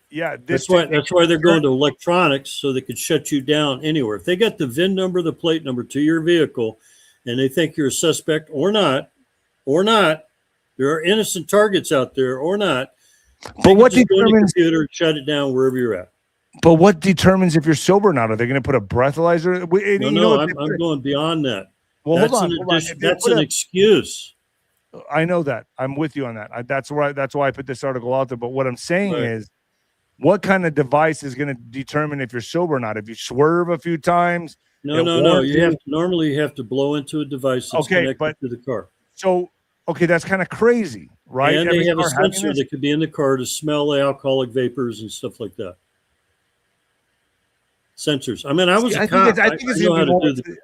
[SPEAKER 1] Yeah,
[SPEAKER 3] that's why they're going to electronics, so they could shut you down anywhere. If they got the VIN number, the plate number to your vehicle, and they think you're a suspect or not, there are innocent targets out there or not.
[SPEAKER 1] But what determines
[SPEAKER 3] the computer, shut it down wherever you're at?
[SPEAKER 1] But what determines if you're sober or not? Are they going to put a breathalyzer?
[SPEAKER 3] I'm going beyond that.
[SPEAKER 1] Well, hold on.
[SPEAKER 3] That's an excuse.
[SPEAKER 1] I know that. I'm with you on that. That's why I put this article out there. But what I'm saying is, what kind of device is going to determine if you're sober or not? If you swerve a few times?
[SPEAKER 3] No. You normally have to blow into a device that's connected to the car.
[SPEAKER 1] So, that's kind of crazy, right?
[SPEAKER 3] And they have a sensor that could be in the car to smell the alcoholic vapors and stuff like that. sensors. I mean, I was a
[SPEAKER 1] I
[SPEAKER 3] cop.
[SPEAKER 1] think it's
[SPEAKER 3] I know how
[SPEAKER 1] gonna be
[SPEAKER 3] to do
[SPEAKER 1] more.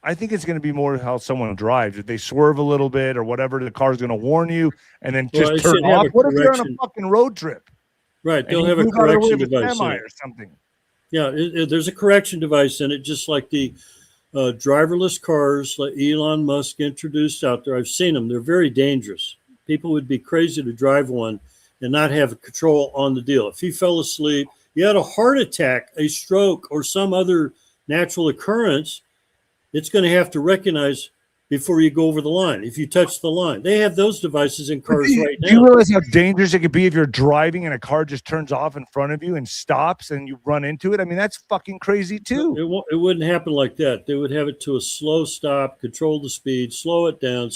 [SPEAKER 1] I think it's going to be more how someone drives. If they swerve a little bit or whatever, the car's going to warn you and then
[SPEAKER 3] Well,
[SPEAKER 1] just
[SPEAKER 3] it
[SPEAKER 1] turn
[SPEAKER 3] should have
[SPEAKER 1] off.
[SPEAKER 3] a
[SPEAKER 1] What if you're on a
[SPEAKER 3] correction.
[SPEAKER 1] fucking road trip
[SPEAKER 3] Right.
[SPEAKER 1] and
[SPEAKER 3] They'll
[SPEAKER 1] you
[SPEAKER 3] have a
[SPEAKER 1] move out of the way
[SPEAKER 3] correction
[SPEAKER 1] of a
[SPEAKER 3] device in
[SPEAKER 1] semi
[SPEAKER 3] it.
[SPEAKER 1] or something?
[SPEAKER 3] Yeah, there's a correction device in it, just like the driverless cars that Elon Musk introduced out there. I've seen them. They're very dangerous. People would be crazy to drive one and not have a control on the deal. If you fell asleep, you had a heart attack, a stroke, or some other natural occurrence, it's going to have to recognize before you go over the line. If you touch the line, they have those devices in cars right now.
[SPEAKER 1] Do you realize how dangerous it could be if you're driving and a car just turns off in front of you and stops and you run into it? I mean, that's fucking crazy too.
[SPEAKER 3] It wouldn't happen like that. They would have it to a slow stop, control the speed, slow it down,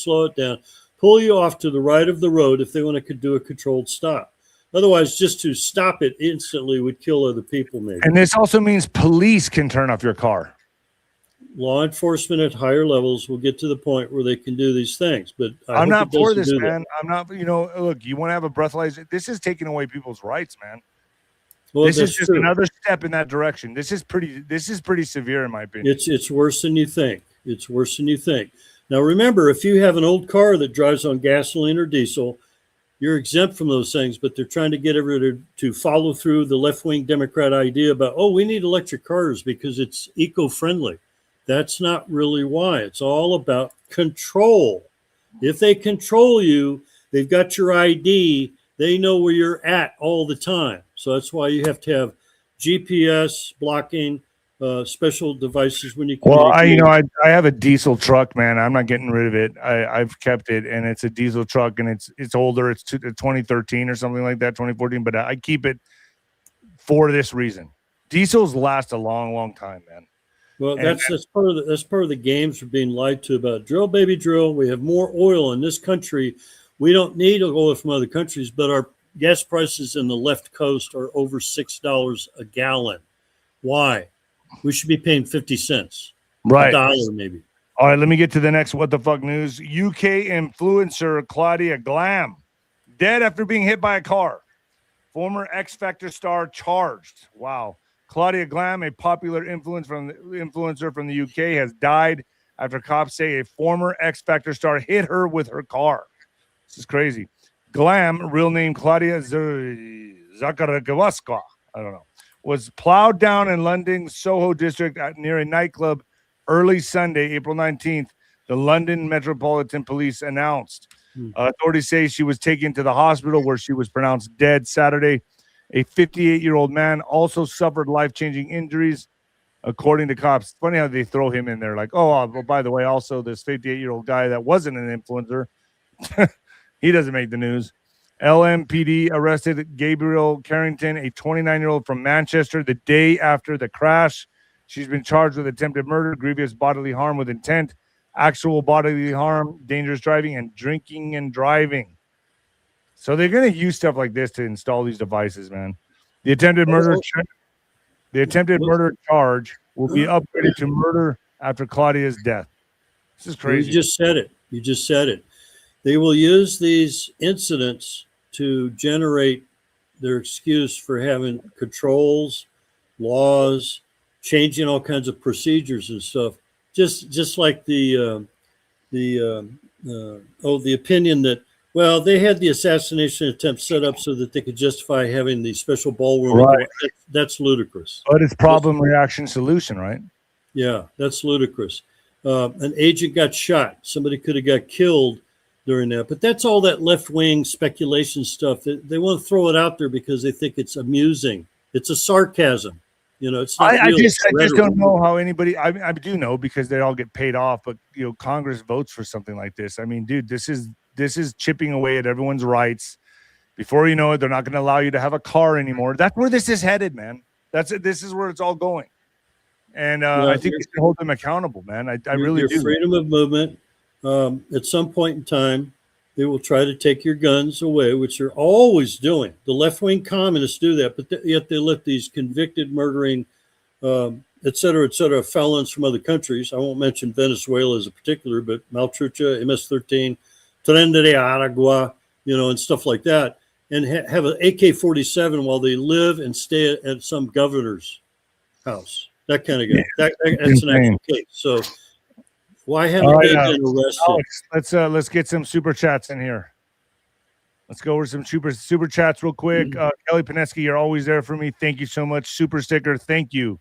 [SPEAKER 3] pull you off to the right of the road if they want to do a controlled stop. Otherwise, just to stop it instantly would kill other people, maybe.
[SPEAKER 1] And this also means police can turn off your car.
[SPEAKER 3] Law enforcement at higher levels will get to the point where they can do these things. But
[SPEAKER 1] I'm not for this, man. I'm not, look, you want to have a breathalyzer. This is taking away people's rights, man.
[SPEAKER 3] Well,
[SPEAKER 1] this is just another step in that direction. This is pretty severe, in my opinion.
[SPEAKER 3] It's worse than you think. It's worse than you think. Now, remember, if you have an old car that drives on gasoline or diesel, you're exempt from those things, but they're trying to get everybody to follow through the left-wing Democrat idea about, oh, we need electric cars because it's eco-friendly. That's not really why. It's all about control. If they control you, they've got your ID. They know where you're at all the time. So that's why you have to have GPS blocking, special devices when you
[SPEAKER 1] communicate. Well, I have a diesel truck, man. I'm not getting rid of it. I've kept it, and it's a diesel truck, and it's older. It's 2013 or something like that, 2014. But I keep it for this reason. Diesels last a long, long time, man.
[SPEAKER 3] Well, that's part of the games we're being lied to about. Drill, baby, drill. We have more oil in this country. We don't need oil from other countries, but our gas prices in the left coast are over $6 a gallon. Why? We should be paying 50 cents.
[SPEAKER 1] Right.
[SPEAKER 3] $1 maybe.
[SPEAKER 1] All right, let me get to the next what the fuck news. UK influencer 𝗬𝗂𝗋𝗶 dead after being hit by a car. Former X Factor star charged. Wow. 𝗬𝗂𝗋𝗶, a popular influencer from the UK, has died after cops say a former X Factor star hit her with her car. This is crazy. Glam, real name 𝗬𝗂𝗋𝗶𝗹, I don't know, was plowed down in London's Soho district near a nightclub early Sunday, April 19th, the London Metropolitan Police announced. Authorities say she was taken to the hospital where she was pronounced dead Saturday. A 58-year-old man also suffered life-changing injuries, according to cops. Funny how they throw him in there like, oh, well, by the way, also this 58-year-old guy that wasn't an influencer, he doesn't make the news. LMPD arrested Gabrielle Carrington, a 29-year-old from Manchester, the day after the crash. She's been charged with attempted murder, grievous bodily harm with intent, actual bodily harm, dangerous driving, and drinking and driving. So they're going to use stuff like this to install these devices, man. The attempted murder charge will be upgraded to murder after Claudia's death. This is crazy.
[SPEAKER 3] You just said it. They will use these incidents to generate their excuse for having controls, laws, changing all kinds of procedures and stuff. Just like the opinion that, well, they had the assassination attempt set up so that they could justify having the special ballroom.
[SPEAKER 1] Right.
[SPEAKER 3] That's ludicrous.
[SPEAKER 1] But it's problem, reaction, solution, right?
[SPEAKER 3] Yeah, that's ludicrous. An agent got shot. Somebody could have got killed during that. But that's all that left-wing speculation stuff. They want to throw it out there because they think it's amusing. It's a sarcasm. It's not
[SPEAKER 1] I just don't know how anybody. I do know because they all get paid off. But Congress votes for something like this. I mean, dude, this is chipping away at everyone's rights. Before you know it, they're not going to allow you to have a car anymore. That's where this is headed, man. This is where it's all going. And I think we should hold them accountable, man. I really do.
[SPEAKER 3] Freedom of movement. At some point in time, they will try to take your guns away, which they're always doing. The left-wing communists do that, but yet they let these convicted murdering, et cetera, felons from other countries. I won't mention Venezuela as a particular, but Maltrucha, MS-13, Tren de Aragua, and stuff like that, and have an AK-47 while they live and stay at some governor's house. that kind of guy. That's an actual case. So why haven't they been arrested?
[SPEAKER 1] Alex, let's get some super chats in here. Let's go over some super chats real quick. Kelly Pineski, you're always there for me. Thank you so much. Super sticker, thank you.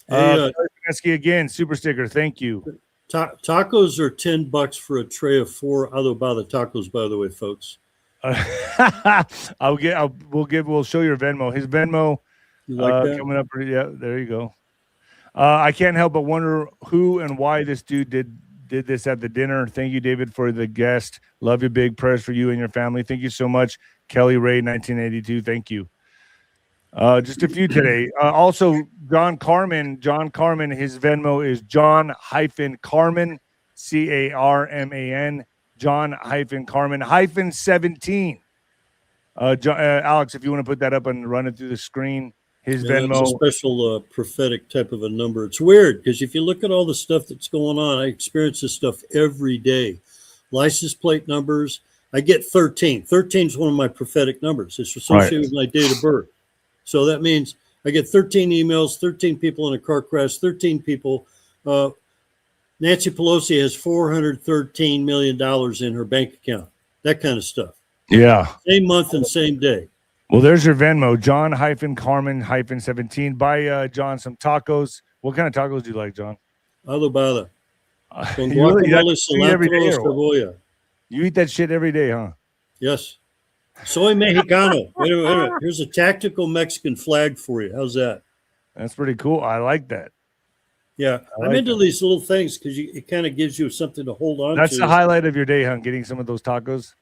[SPEAKER 1] Kelly Pineski again, super sticker, thank you.
[SPEAKER 3] Tacos are $10 for a tray of 4 𝗬𝗶𝗍 tacos, by the way, folks.
[SPEAKER 1] We'll show your Venmo. His Venmo coming up. Yeah, there you go. I can't help but wonder who and why this dude did this at the dinner. Thank you, David, for the guest. Love you, big prayers for you and your family. Thank you so much, Kelly Ray, 1982. Thank you. Just a few today. Also, John Carman, his Venmo is John-Carman, CARMAN, John-Carman 17. Alex, if you want to put that up and run it through the screen, his Venmo.
[SPEAKER 3] It's a special prophetic type of a number. It's weird because if you look at all the stuff that's going on, I experience this stuff every day. License plate numbers. I get 13. 13 is one of my prophetic numbers. It's associated with my date of birth. So that means I get 13 emails, 13 people in a car crash, 13 people. Nancy Pelosi has $413 million in her bank account. That kind of stuff.
[SPEAKER 1] Yeah.
[SPEAKER 3] Same month and same day.
[SPEAKER 1] Well, there's your Venmo, John-Carman 17. Buy John some tacos. What kind of tacos do you like, John?
[SPEAKER 3] 𝗬𝗶𝗍.
[SPEAKER 1] You eat that shit every day, huh?
[SPEAKER 3] Yes. Soy Mexicano. Wait. Here's a tactical Mexican flag for you. How's that?
[SPEAKER 1] That's pretty cool. I like that.
[SPEAKER 3] Yeah, I'm into these little things because it kind of gives you something to hold on to.
[SPEAKER 1] That's the highlight of your day, huh? Getting some of those tacos.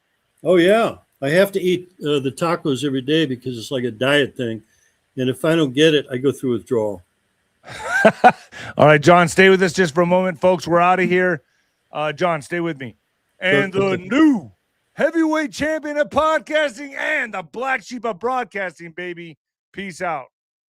[SPEAKER 3] Oh, yeah. I have to eat the tacos every day because it's like a diet thing. And if I don't get it, I go through withdrawal.
[SPEAKER 1] All right, John, stay with us just for a moment, folks. We're out of here. John, stay with me. And the new heavyweight champion of podcasting and the black sheep of broadcasting, baby. Peace out.